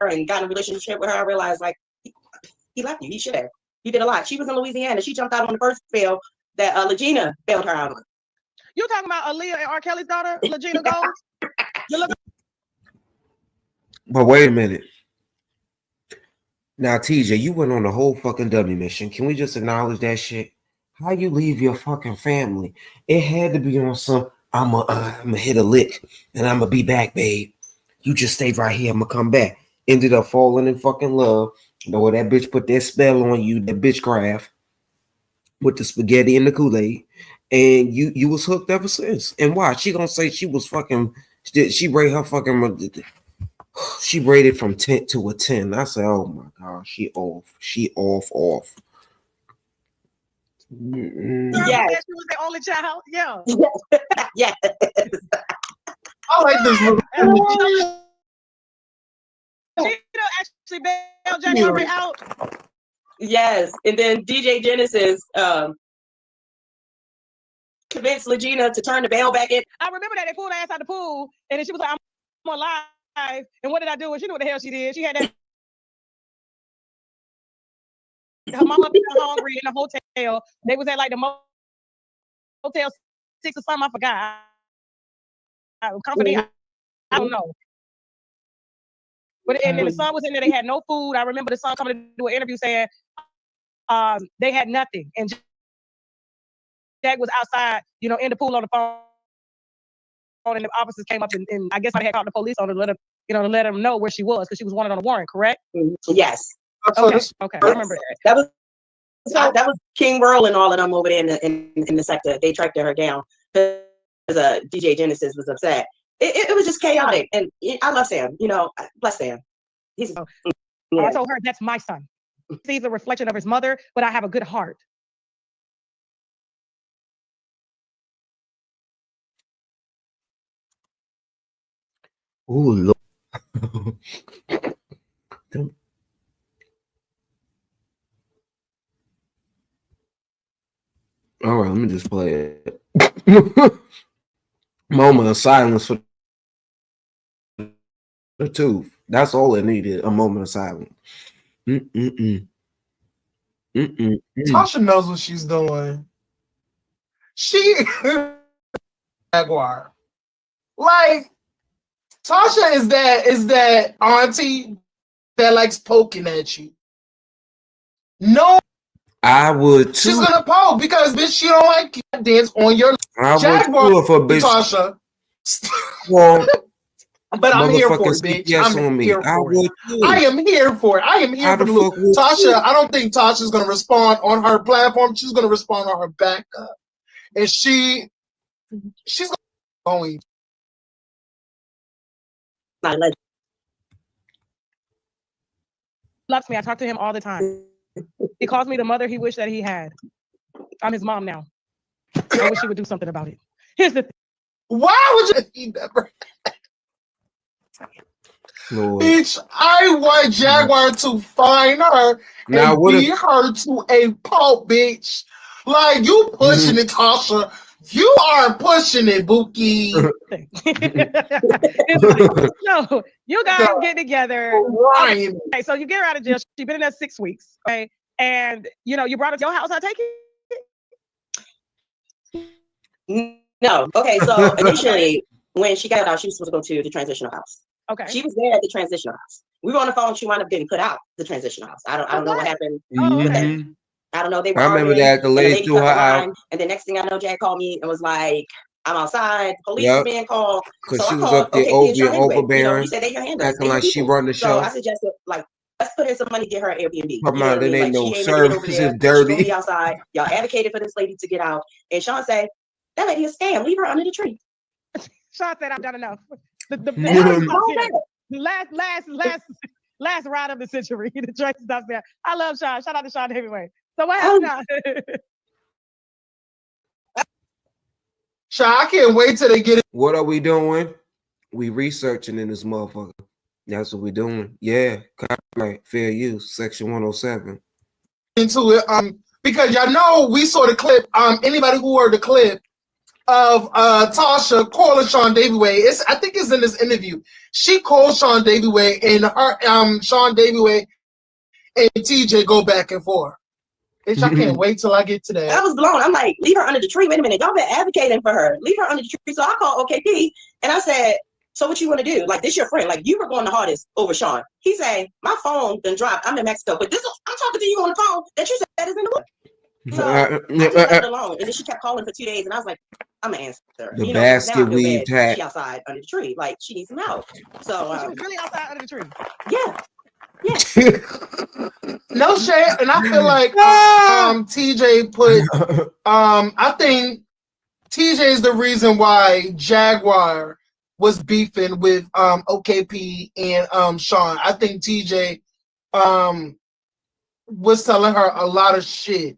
and got in a relationship with her, I realized like he left you. He should have. You did a lot. She was in Louisiana. She jumped out on the first bail that Legina bailed her out on. You talking about Aaliyah and R. Kelly's daughter, Legina Gold? But wait a minute. Now, TJ, you went on the whole fucking dummy mission. Can we just acknowledge that shit? How you leave your fucking family? It had to be on some, I'm gonna hit a lick and I'm gonna be back, babe. You just stay right here. I'm gonna come back. Ended up falling in fucking love. You know, that bitch put that spell on you, that bitchcraft with the spaghetti and the Kool-Aid. And you was hooked ever since. And why? She gonna say she was fucking, she rated her fucking, she rated from 10 to a 10. I said, oh my God, she off. Yeah, she was the only child. Yeah. Yeah. I like this movie. She actually bailed Jaguar Wright out. Yes, and then DJ Genesis convinced Legina to turn the bell back in. I remember that they pulled her ass out the pool, and then she was like, I'm on live. And what did I do? And she knew what the hell she did. She had that. Her mama was hungry in the hotel. They was at like the Motel 6 or something. I forgot. Company, I don't know. But and then the son was in there. They had no food. I remember the son coming to do an interview saying they had nothing. And Jack was outside, you know, in the pool on the phone. And the officers came up and I guess I had called the police on to let him, you know, to let him know where she was because she was wanted on a warrant, correct? Yes. Okay. Okay. I remember that. That was King Whirl and all of them over there in the sector. They tracked her down because DJ Genesis was upset. It was just chaotic, and I love Sam. You know, bless Sam. He's. Yeah. I told her that's my son. He's a reflection of his mother, but I have a good heart. Ooh, Lord. All right, let me just play it. Moment of silence for the tooth. That's all it needed. A moment of silence. Tasha knows what she's doing. She Jaguar. Like Tasha is that auntie that likes poking at you. No, I would too. She's gonna poke because bitch, she don't like dance on your Jaguar would too if a bitch. Tasha. Well, but I'm here for it, bitch. Yes I'm on me. here I for would it. too. I am here for it. I am here for the look. Tasha, I don't think Tasha's gonna respond on her platform. She's gonna respond on her backup. And she's going. Loves me. I talk to him all the time. He calls me the mother he wished that he had. I'm his mom now. I wish he would do something about it. Here's the thing. Why would you? He never. Lord. Bitch, I want Jaguar to find her now, and beat her to a pulp, bitch. Like you pushing it, Tasha. You are pushing it, Buki. No, you guys get together. Right. Okay, so you get her out of jail. She's been in there 6 weeks. Okay. And you know, you brought her to your house, I take it? No. Okay, so initially when she got out, she was supposed to go to the transitional house. Okay. She was there at the transitional house. We were on the phone, she wound up getting put out the transitional house. I don't know what happened. Okay. I don't know. They were I remember arguing, that the lady threw her out. And the next thing I know, Jack called me and was like, I'm outside. Police is being called. Because so she I was called, up there being overbearing. You know, he said they your handlers. Acting like she run the show. So I suggested, like, let's put in some money to get her an Airbnb. You know there ain't no she service. Over there. It's dirty. She's be outside. Y'all advocated for this lady to get out. And Sean said, that lady is scam. Leave her under the tree. Sean said, I've done enough. Last ride of the century. The train stops there. I love Sean. Shout out to Sean Heavyweight. So what happened now? Sean, I can't wait till they get it. What are we doing? We researching in this motherfucker. That's what we doing. Yeah. Copyright, fair use, section 107. Into it, because y'all know we saw the clip. Anybody who heard the clip of Tasha calling Sean Davieway, I think it's in this interview. She called Sean Davieway, and her Sean Davieway and TJ go back and forth. Bitch, I can't wait till I get to that. I was blown. I'm like, leave her under the tree. Wait a minute, y'all been advocating for her. Leave her under the tree. So I called OKP and I said, so what you want to do? Like, this your friend. Like, you were going the hardest over Sean. He said, my phone done dropped. I'm in Mexico, but I'm talking to you on the phone that you said is in the book. So I just left it alone. And then she kept calling for 2 days, and I was like, I'm gonna answer her. The basket weave tag. She outside under the tree, like she needs some help. So she was really outside under the tree. Yeah. No shade, and I feel like TJ put I think TJ is the reason why Jaguar was beefing with OKP and Sean. I think TJ was telling her a lot of shit.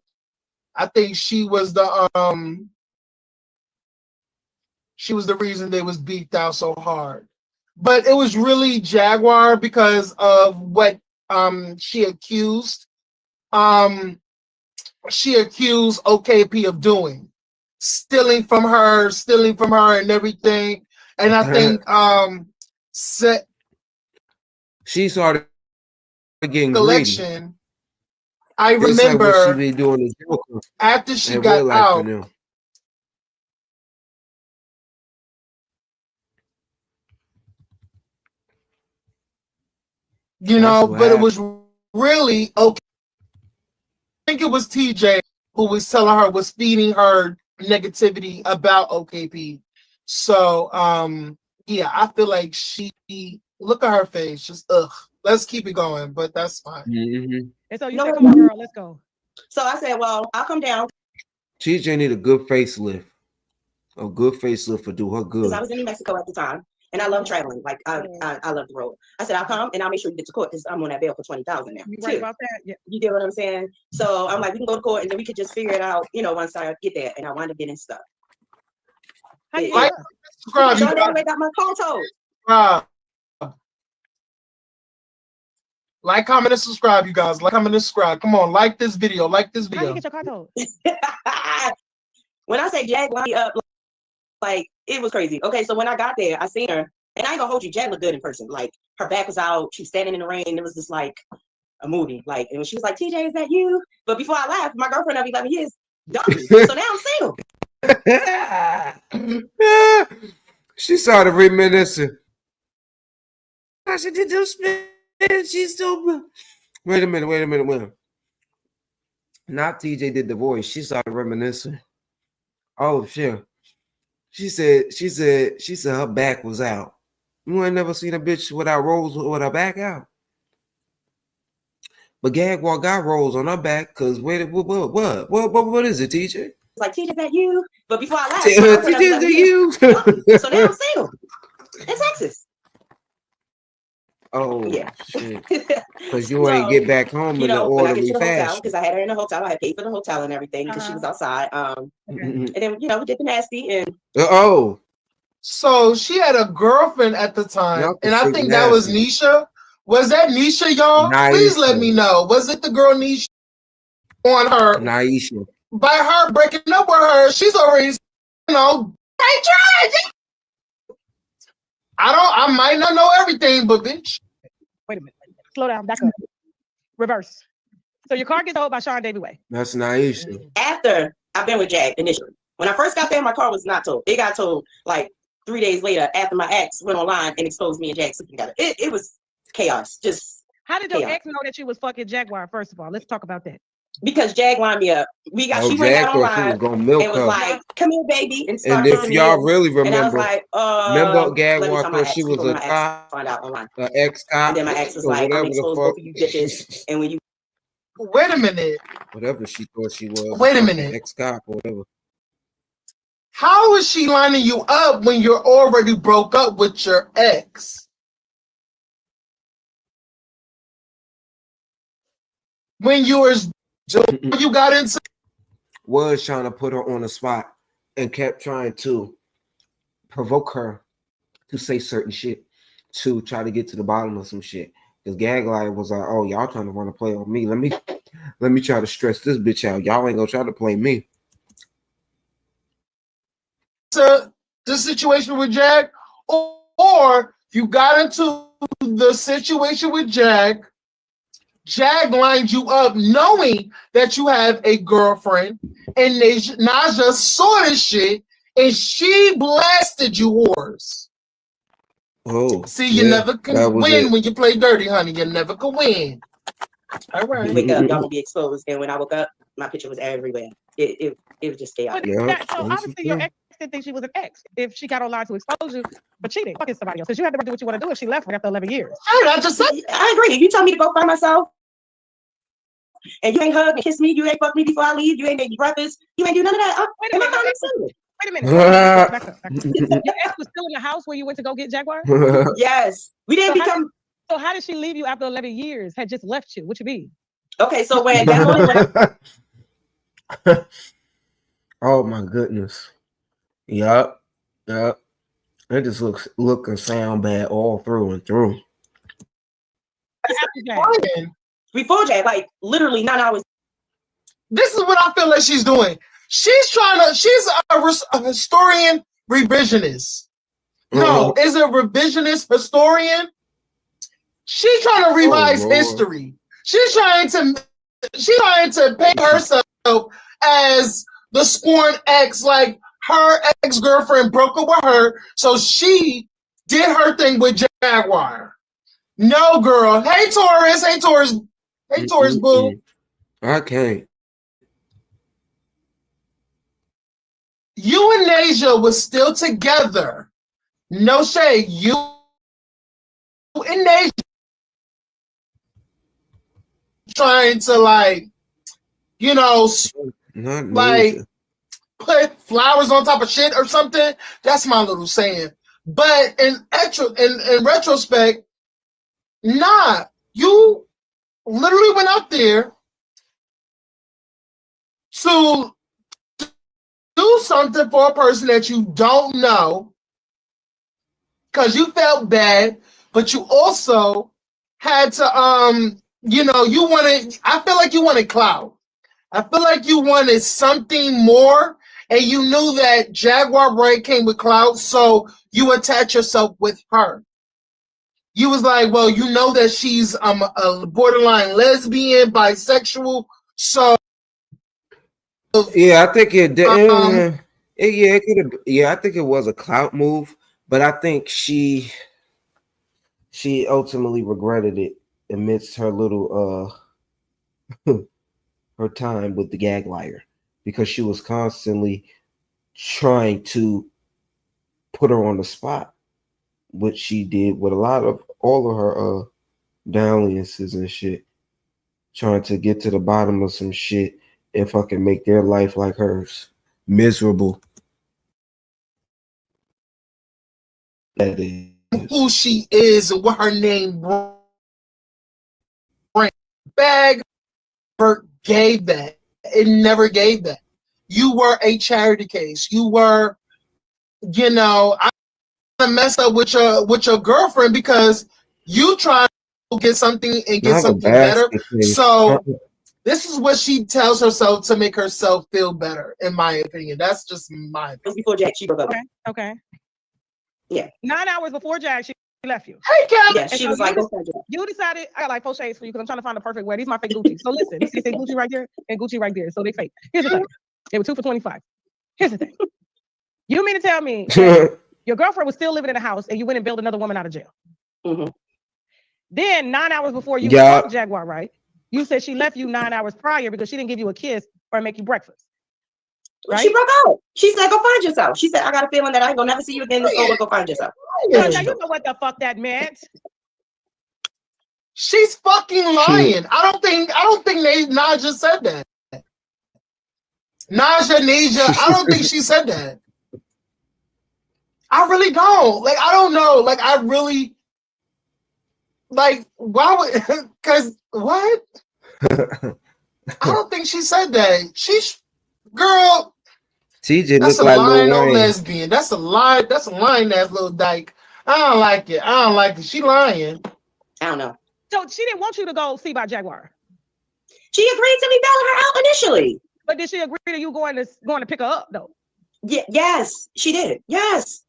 I think she was the reason they was beefed out so hard. But it was really Jaguar because of what she accused she accused OKP of doing, stealing from her and everything. And I think she started getting collection. greedy. I It's remember like what she be doing to Joker after she in got real life out. for them. You know, but it was really okay. I think it was TJ who was telling her, was feeding her negativity about OKP. So yeah, I feel like she, look at her face, just ugh. Let's keep it going, but that's fine. Mm-hmm. And so you said, come on, girl, let's go. So I said, well, I'll come down. TJ need a good facelift. A good facelift for do her good. Because I was in New Mexico at the time, and I love traveling. Like I love the road. I said, I'll come and I'll make sure you get to court because I'm on that bail for $20,000 now. You right about that? Yeah. You get what I'm saying? So I'm like, we can go to court and then we could just figure it out, you know, once I get there. And I wound up getting stuck. How you like, subscribe, Sean Dalloway got my car towed. Like, comment, and subscribe, you guys. Like, comment, and subscribe. Come on, like this video. Like this video. How you get your car towed? When I say Jag lined me up, like it was crazy. Okay, so when I got there, I seen her, and I ain't gonna hold you. Jag looked good in person. Like her back was out. She was standing in the rain. It was just like a movie. Like, and she was like, "TJ, is that you?" But before I left, my girlfriend of 11 years dumped me. So now I'm single. She started reminiscing. I said, "Did you spin? She's still." Wait a minute. Not TJ did the voice. She started reminiscing. Oh shit. She said her back was out. You ain't never seen a bitch without rolls with her back out. But Jaguar got rolls on her back because what is it, TJ? It's like, TJ, is that you? But before I left, TJ, is that you? So now I'm single in Texas. Oh yeah, shit. Because you ain't get back home in the orderly fashion. Because I had her in the hotel. I had paid for the hotel and everything because she was outside. And then we did the nasty and So she had a girlfriend at the time, and I think that was Nisha. Was that Nisha, y'all? Please let me know. Was it the girl Nisha on her? Naisha. By her breaking up with her, she's already, you know, I might not know everything, but bitch. Wait a minute. Slow down. Back up. Reverse. So your car gets towed by Sean Davy Way. That's Naisha. After I've been with Jag initially. When I first got there, my car was not towed. It got towed like 3 days later after my ex went online and exposed me and Jag sleeping together. It was chaos. Just how did your ex know that you was fucking Jaguar? First of all, let's talk about that. Because Jag lined me up. She went out online and was like, "Come here, baby," and if y'all really remember, and I was like, remember Jaguar thought she was a cop, find out online. An ex-cop, and then my ex was like, "I'm exposed both of you bitches," and when you wait a minute, whatever she thought she was, wait a minute, ex-cop or whatever. How is she lining you up when you're already broke up with your ex? When you were you got into was trying to put her on the spot and kept trying to provoke her to say certain shit to try to get to the bottom of some shit. Because Gaglight was like, "Oh, y'all trying to want to play on me. Let me try to stress this bitch out. Y'all ain't gonna try to play me." So the situation with Jag, or you got into the situation with Jag. Jag lined you up knowing that you have a girlfriend, and Naja saw this shit and she blasted you whores. Oh, see, you never can win when you play dirty, honey. You never can win. All right. You wake up, y'all will be exposed. And when I woke up, my picture was everywhere. It was just chaotic. So obviously your ex didn't think she was an ex if she got online to expose you, but cheating, fucking somebody else. Because you had to do what you want to do if she left after 11 years. I just said, I agree. If you tell me to go find myself, and you ain't hug and kiss me, you ain't fuck me before I leave, you ain't make me breakfast, you ain't do none of that. Wait a minute. Back up. Your ex was still in the house where you went to go get Jaguar? Yes. We didn't become. So how did she leave you after 11 years? Had just left you? What you mean? Okay, so when that oh my goodness. Yup. It just look and sound bad all through and through. Before Jag, like literally 9 hours this is what I feel like she's doing. She's a historian revisionist. No, is a revisionist historian. She's trying to revise history. She's trying to paint herself as the scorned ex, like her ex-girlfriend broke up with her, so she did her thing with Jaguar. No, girl. Hey, Taurus. Hey, Taurus. Hey, Taurus, boo. I can't. You and Nasia was still together. No shade. You and Nasia trying to, like, you know, like put flowers on top of shit or something. That's my little saying. But in retrospect, nah, you literally went out there to do something for a person that you don't know because you felt bad, but you also had to, you know, I feel like you wanted clout. I feel like you wanted something more, and you knew that Jaguar Wright came with clout, so you attach yourself with her. You was like, well, you know that she's a borderline lesbian, bisexual, so yeah, I think it could have. Yeah, I think it was a clout move, but I think she ultimately regretted it amidst her little her time with the gag liar, because she was constantly trying to put her on the spot, which she did with all of her dalliances and shit, trying to get to the bottom of some shit and fucking make their life like hers miserable. That is who she is and what her name brings. Bag gave that. It never gave that. You were a charity case. You were, you know, I'm gonna mess up with your girlfriend because you tried to get something and get something better. So this is what she tells herself to make herself feel better, in my opinion. That's just my opinion. Before Jack, she broke up. Okay. Yeah. 9 hours before Jack, she left you. Hey, Kat. Yeah, she was like, you decided, I got like 4 shades for you because I'm trying to find the perfect wear. These are my fake Gucci. So listen, this is Gucci right there and Gucci right there. So they fake. Here's the thing. They were 2 for $25. Here's the thing. You mean to tell me that your girlfriend was still living in the house and you went and bailed another woman out of jail? Mm-hmm. Then 9 hours before you fucked Jaguar, right? You said she left you 9 hours prior because she didn't give you a kiss or make you breakfast. Right? She broke out. She said, go find yourself. She said, I got a feeling that I ain't gonna never see you again. So go find yourself. Now you know what the fuck that meant. She's fucking lying. I don't think Naja said that. Naja, I don't think she said that. I really don't. Like, I don't know. Like, I really, like, why would, because what? I don't think she said that. Girl, TJ that's looked a like lying Lil Wayne. lesbian. That's a lie. That's a lying ass little dyke. I don't like it. She lying. I don't know. So she didn't want you to go see about Jaguar. She agreed to me bailing her out initially. But did she agree to you going to pick her up though? Yeah, yes, she did. Yes.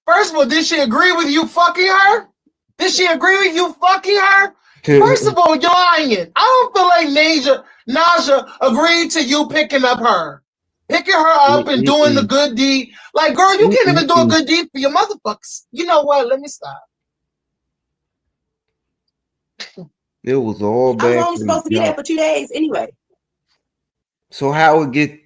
First of all, did she agree with you fucking her? Did she agree with you fucking her? First of all, you're lying. I don't feel like Naja agreed to you picking her up and doing the good deed. Like, girl, you can't even do a good deed for your motherfuckers. You know what? Let me stop. It was all bad. I was only supposed to be there for 2 days anyway. So how it get?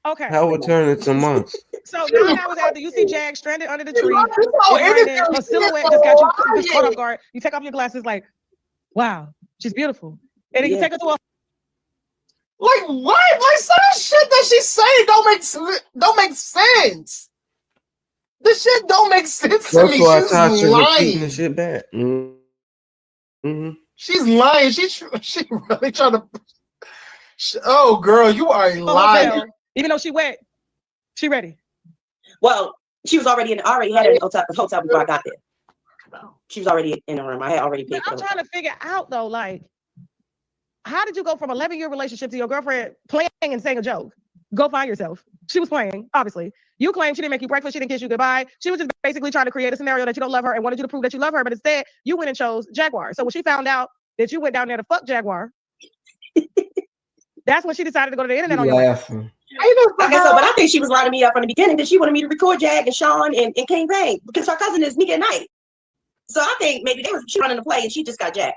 Okay. How it turn into months? So 9 hours after you see Jag stranded under the tree, her silhouette just got you caught off guard. You take off your glasses, like, wow, she's beautiful, and then you take her to a. Like what? Like some shit that she's saying don't make sense. This shit don't make sense to me. She's lying. The shit back. Mm-hmm. She's lying. She really trying to. Oh, girl, you are a liar. Even though she wet, she ready. Well, she was already had her in the hotel before I got there. She was already in the room. I had already picked her. I'm trying to figure out though, like, how did you go from 11-year relationship to your girlfriend playing and saying a joke? Go find yourself. She was playing, obviously. You claim she didn't make you breakfast, she didn't kiss you goodbye. She was just basically trying to create a scenario that you don't love her and wanted you to prove that you love her, but instead you went and chose Jaguar. So when she found out that you went down there to fuck Jaguar, that's when she decided to go to the internet on your ass. I guess so, but I think she was lining me up from the beginning because she wanted me to record Jag and Sean and King Bang because her cousin is Nika at Night. So I think maybe they was running the play and she just got Jag.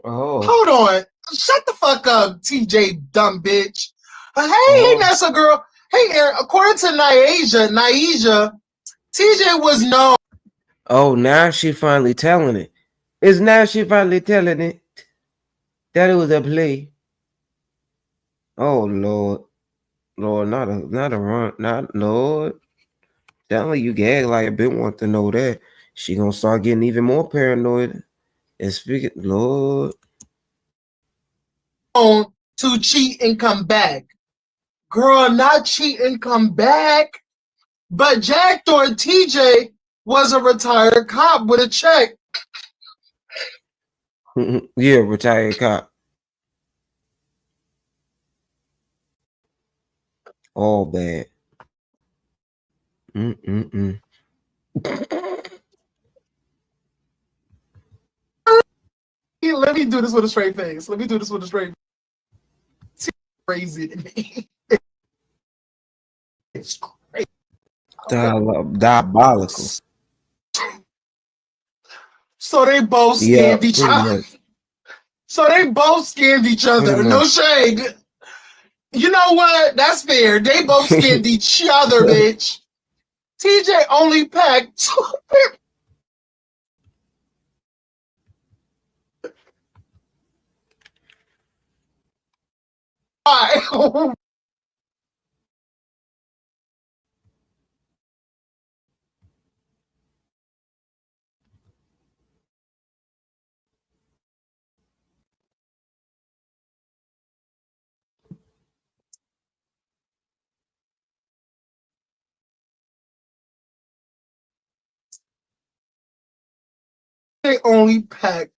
Oh. Hold on. Shut the fuck up, TJ, dumb bitch. Hey, Nessa girl. Hey, Aaron, according to Naija, TJ was known. Oh, now she finally telling it. It's now she finally telling it that it was a play. Oh Lord, Lord, not a run, not Lord. Telling you, gag like I've been wanting to know that. She gonna start getting even more paranoid. And speaking, Lord, to cheat and come back. Girl, not cheat and come back. But Jack thought TJ was a retired cop with a check. Yeah, retired cop. All bad. Let me do this with a straight face. Let me do this with a straight face. It's crazy to me. It's crazy. Diabolical. So they both scammed each other. So they both scammed each other. No shade. You know what? That's fair. They both scammed each other, bitch. TJ only packed 2 people. They only packed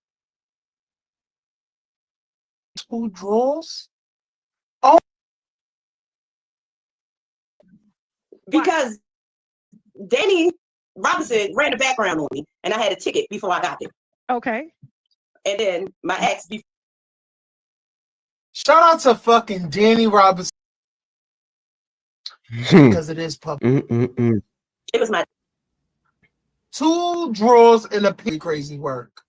2 drawers. Oh, because Danny Robinson ran the background on me, and I had a ticket before I got there. Okay. And then my ex. Shout out to fucking Danny Robinson. Because it is public. It was my 2 drawers and a pretty crazy work.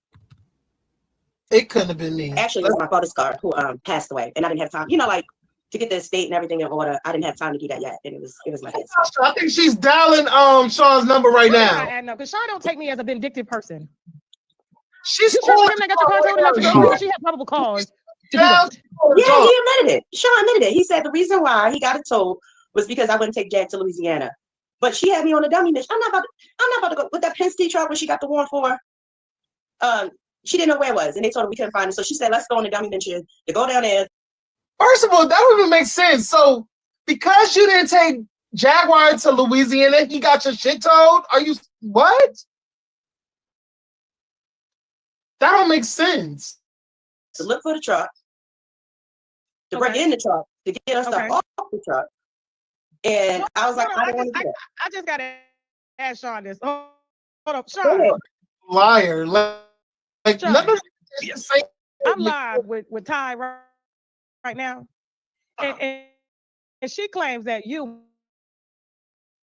It couldn't have been me. Actually, it was my father's car who passed away, and I didn't have time. You know, like to get the estate and everything in order. I didn't have time to do that yet, and it was my dad's car. I think she's dialing Sean's number right now. Because Sean don't take me as a vindictive person. She's calling him that got your car told enough. She had probable cause. Yeah, he admitted it. Sean admitted it. He said the reason why he got it told was because I wouldn't take Jack to Louisiana. But she had me on a dummy mission. I'm not about to go with that Penske truck when she got the warrant for. She didn't know where it was, and they told her we couldn't find it. So she said, "Let's go on a dummy mission to go down there." First of all, that would even make sense. So because you didn't take Jaguar to Louisiana, he got your shit towed? Are you what? That don't make sense. To look for the truck, to break in the truck, to get us stuff off the truck. And I was like, I don't want to do that. I just got to ask Sean this. Hold up, Sean. Liar. Like, Sean, none of I'm live with Ty right now. And she claims that you,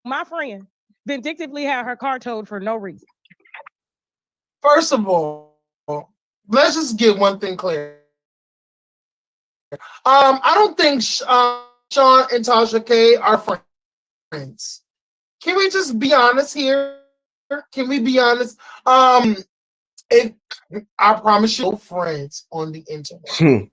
my friend, vindictively had her car towed for no reason. First of all, let's just get one thing clear. I don't think Sean and Tasha K are friends. Can we just be honest here? Can we be honest? I promise you, no friends on the internet.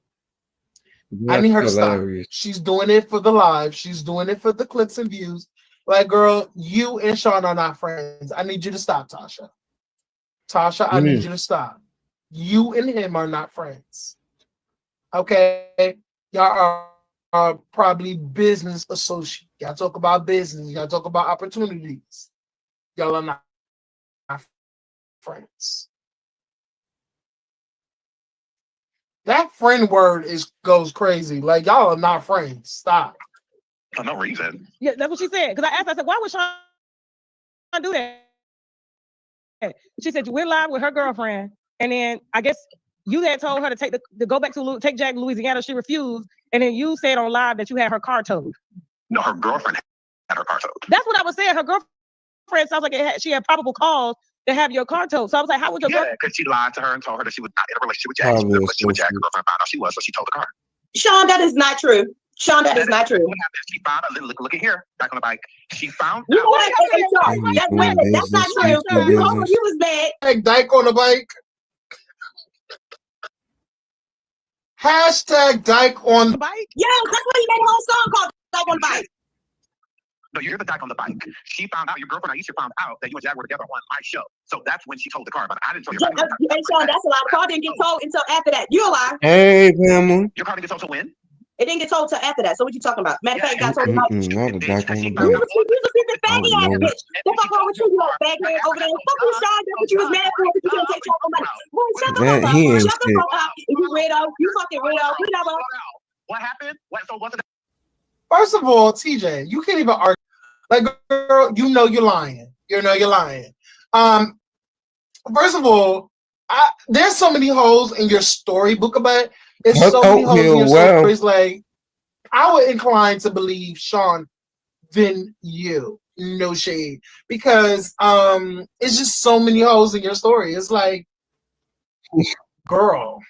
I need her to stop. She's doing it for the live. She's doing it for the clicks and views. Like, girl, you and Sean are not friends. I need you to stop, Tasha. Tasha, I need you to stop. You and him are not friends. Okay? Y'all are probably business associates. Y'all talk about business. Y'all talk about opportunities. Y'all are not friends. That friend word goes crazy. Like y'all are not friends. Stop. For no reason. Yeah, that's what she said. Because I asked, I said, why would Sean do that? She said you went live with her girlfriend, and then I guess you had told her to take to go back to take Jack to Louisiana. She refused, and then you said on live that you had her car towed. No, her girlfriend had her car towed. That's what I was saying. Her girlfriend sounds like she had probable cause to have your car towed. So I was like, how would your girlfriend? Because she lied to her and told her that she was not in a relationship with Jack. She was in a relationship with Jack. Her girlfriend found out she was, so she towed the car. Sean, that is not true. Sean, that is not true. What happened? She found a little look at here, back on the bike. She found You out. know what? Hey, Sean, that's not true. You know you was mad. Hashtag Dyke on the bike. Hashtag Dyke on the bike. Yeah, that's why he made a whole song called Dyke on the bike. No, you're the Dyke on the bike. She found out, your girlfriend Aisha found out that you and Jack were together on my show. So that's when she told the car. But I didn't tell you. And Sean, that's a lie. The car didn't get told until after that. You a lie. Hey, Pamela. Your car didn't get told to when? It didn't get told till after that. So what you talking about? Matter of fact, it got told to Mike. Not the Dyke on the You bike. was a stupid faggy ass bitch. The fuck wrong with you? You like faghead over there. Fuck you, Sean. That's what you was mad for. You couldn't take your own money. Boy, shut the fuck up. He ain't Shut the fuck up. You weirdo. You fucking weirdo. Whatever. What happened? What? So wasn't it? First of all, TJ, you can't even argue. Like, girl, you know you're lying. You know you're lying. First of all, there's so many holes in your storybook about it. There's so many holes in your stories. Like, I would incline to believe Sean than you. No shade. Because it's just so many holes in your story. It's like, girl.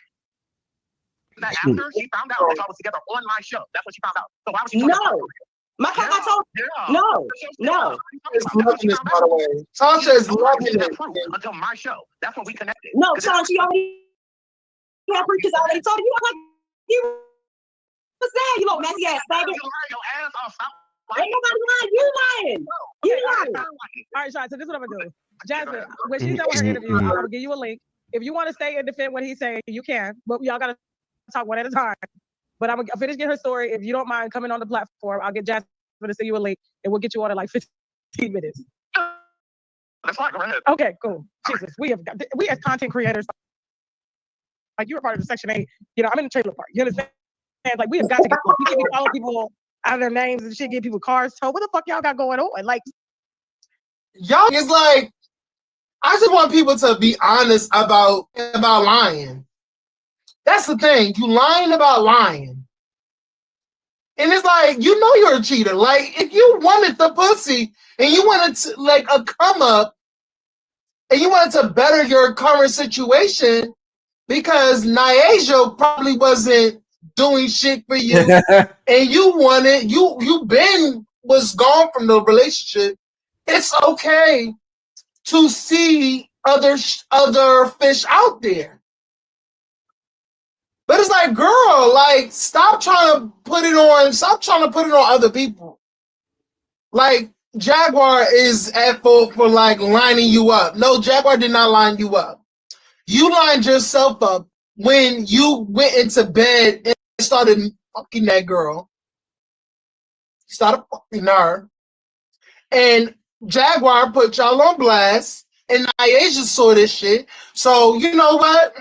That after she found out that y'all was together on my show. That's what she found out. So why was she No. My car got told. No. Loving this, by the way. Tasha is loving it. Until my show. That's when we connected. No, Sean, she already had preachers already told you. Like, you was there. You little messy ass faggot. Ain't nobody lying. You lying. You lying. All right, Sean. So this is what I'm gonna do. Jasmine, when she's done with her interview, I'm gonna give you a link. If you want to stay and defend what he's saying, you can. But y'all gotta talk one at a time. But I'm gonna finish getting her story. If you don't mind coming on the platform, I'll get Jasmine to send you a link, and we'll get you on in like 15 minutes. That's fine. Go ahead. Okay, cool. Jesus, we as content creators, like you're a part of the Section 8. You know, I'm in the trailer park. You understand? Like we have got to get. We can't be following people out of their names and shit, get people cars towed. What the fuck y'all got going on? Like, y'all, it's like I just want people to be honest about lying. That's the thing. You lying about lying. And it's like, you know you're a cheater. Like, if you wanted the pussy and you wanted to, like, a come up and you wanted to better your current situation because Niaja probably wasn't doing shit for you and you wanted, you been was gone from the relationship, it's okay to see other fish out there. But it's like, girl, like, stop trying to put it on other people. Like, Jaguar is at fault for, like, lining you up. No, Jaguar did not line you up. You lined yourself up when you went into bed and started fucking that girl. You started fucking her. And Jaguar put y'all on blast, and Niaja saw this shit. So, you know what?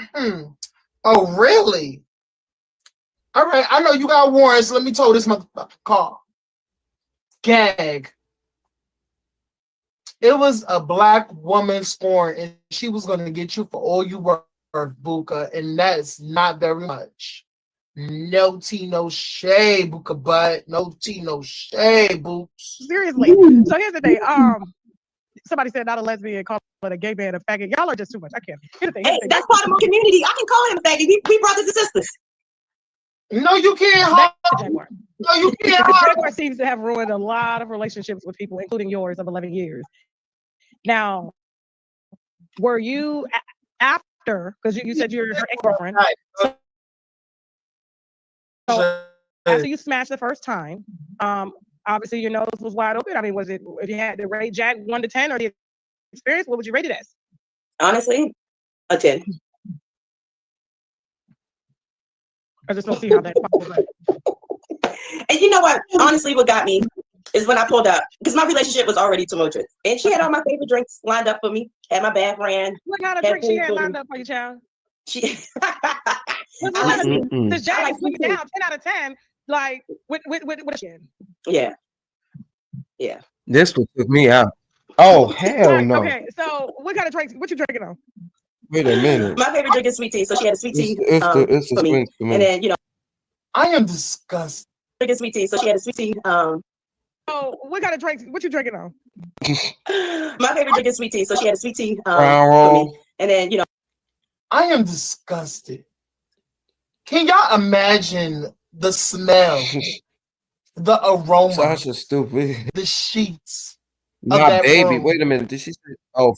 Oh, really? All right, I know you got warrants. Let me tow this motherfucking car. Gag. It was a black woman scorn, and she was going to get you for all you worth, Buka, and that's not very much. No tea, no shade, Buka butt. No tea, no shade, Books. Seriously. So here's the thing. Somebody said not a lesbian, call it a gay man a faggot. Y'all are just too much. I can't. Here's the thing. Hey, that's part of my community. I can call him a faggot. We brothers and sisters. No, you can't. No, you can't. Jaguar seems to have ruined a lot of relationships with people, including yours of 11 years. Now, were you after, because you said you're her ex-girlfriend. So after you smashed the first time, obviously your nose was wide open. I mean, was it, if you had to rate Jack 1 to 10 or the experience, what would you rate it as? Honestly, a 10. I just don't see how that pops. And you know what? Honestly, what got me is when I pulled up, because my relationship was already tumultuous. And she had all my favorite drinks lined up for me. Had my bad friend. What kind of drink she had lined up for you, child? She This Jack is looking down 10 out of 10, like with a chin. Yeah. Yeah. This one took me out. Oh, hell no. Okay, so what kind of drinks? What you drinking on? Wait a minute. My favorite drink is sweet tea, so she had a sweet tea It's the for me. swing for me. And then, you know, I am disgusted. drinking sweet tea, so she had a sweet tea. Oh, what kind of drinks? What you drinking on? My favorite drink is sweet tea, so she had a sweet tea Brown for roll. me. And then, you know, I am disgusted. Can y'all imagine the smell, the aroma, Sasha stupid. the sheets? My baby. room. Wait a minute. Did she say? Oh,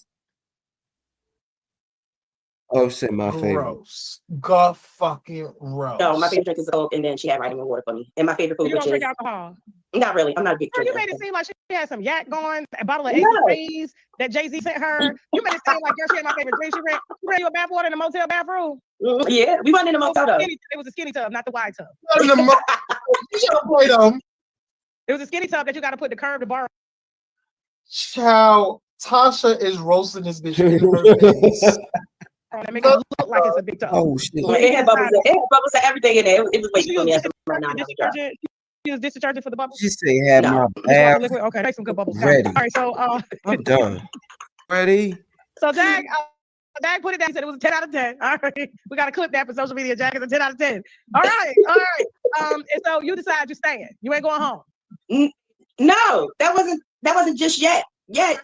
she said my favorite. Gross. God fucking gross. no, my favorite drink is Coke, and then she had vitamin water for me. And my favorite food, You which don't is drink alcohol. not really. I'm not a big Girl, you drinker. made it seem like she had some yak going, a bottle of No. Ace that Jay-Z sent her. You made it seem like, girl, she had my favorite drink. She ran you a bath water in a motel bathroom. Yeah, we went in the motel though. It was a skinny tub, not the wide tub. You gotta play them. It was a skinny tub that you got to put the curve to borrow. Child, Tasha is roasting this bitch in her face. That make it look like it's a big tub. Oh shit! It had bubbles. It had bubbles and everything in there. It was waiting for me after right now. You was discharging for the bubbles? She said had No. my Just bath want liquid? Okay, make some good bubbles. ready. All right, so I'm done. Ready? so Dag put it down. He said it was a 10 out of 10. All right, we got to clip that for social media. Jag is a 10 out of 10. All right. And so you decide you're staying. You ain't going home. No, that wasn't just yet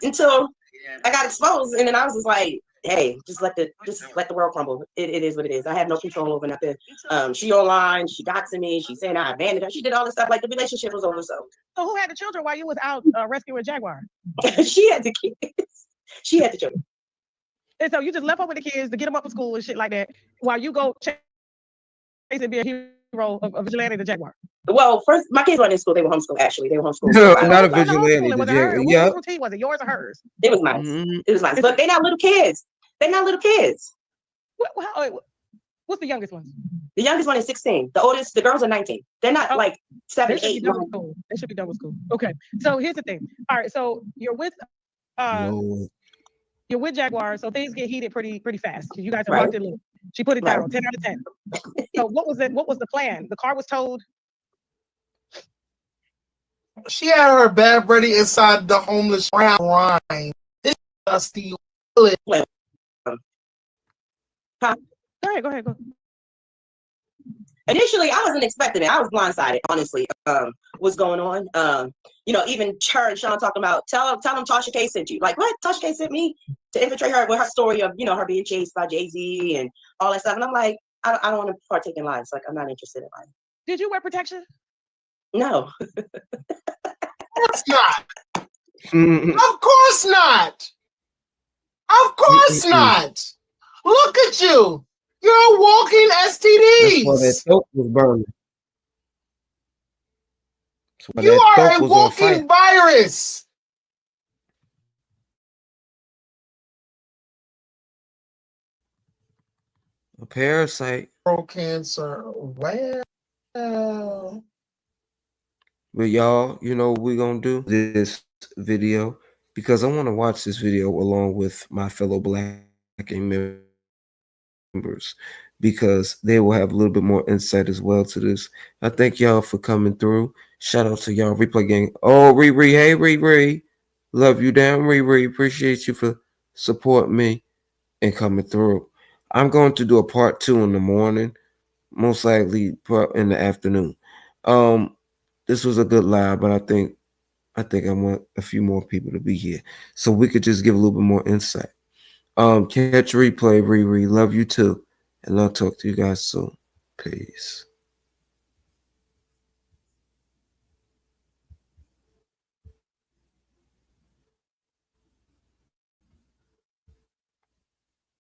until I got exposed, and then I was just like, hey, just let the world crumble. It is what it is. I have no control over nothing. She online, she doxing me, she saying I abandoned her. She did all this stuff. Like the relationship was over. So who had the children while you was out rescuing Jaguar? she had the kids. She had the children. And so you just left her with the kids to get them up for school and shit like that, while you go chase and be a hero of vigilante the Jaguar. Well, first my kids weren't in school. They were homeschooled. Actually, they were homeschooled. No, not a vigilante. Whose routine was it? Yours or hers? It was mine. Mm-hmm. It was mine. But they're not little kids. What's the youngest one? The youngest one is 16. The oldest, the girls are 19. They're not like 7, 8. They should be done with school. Okay. So here's the thing. All right. So you're with Jaguar. So things get heated pretty fast. You guys have locked it in. She put it down. 10 out of 10. So what was it? What was the plan? The car was towed. She had her bag ready inside the homeless line. This dusty. Huh? Go ahead. Initially, I wasn't expecting it. I was blindsided, honestly. What's going on? Even her and Sean talking about tell them Tasha K sent you. Like, what? Tasha K sent me to infiltrate her with her story of her being chased by Jay-Z and all that stuff. And I'm like, I don't want to partake in lies. Like, I'm not interested in lies. Did you wear protection? No. Of course not. Of course not. Of course not. Look at you. You're a walking STDs. That's why that throat was burning. You are a walking virus. A parasite. Cancer. Well. But y'all, you know what we're gonna do this video, because I want to watch this video along with my fellow Black members, because they will have a little bit more insight as well to this. I thank y'all for coming through. Shout out to y'all replay gang. Oh, Riri, hey Riri, love you down, Riri. Appreciate you for supporting me and coming through. I'm going to do a part 2 in the morning, most likely in the afternoon. This was a good live, but I think I want a few more people to be here so we could just give a little bit more insight. Catch replay, Riri. Love you too. And I'll talk to you guys soon. Peace.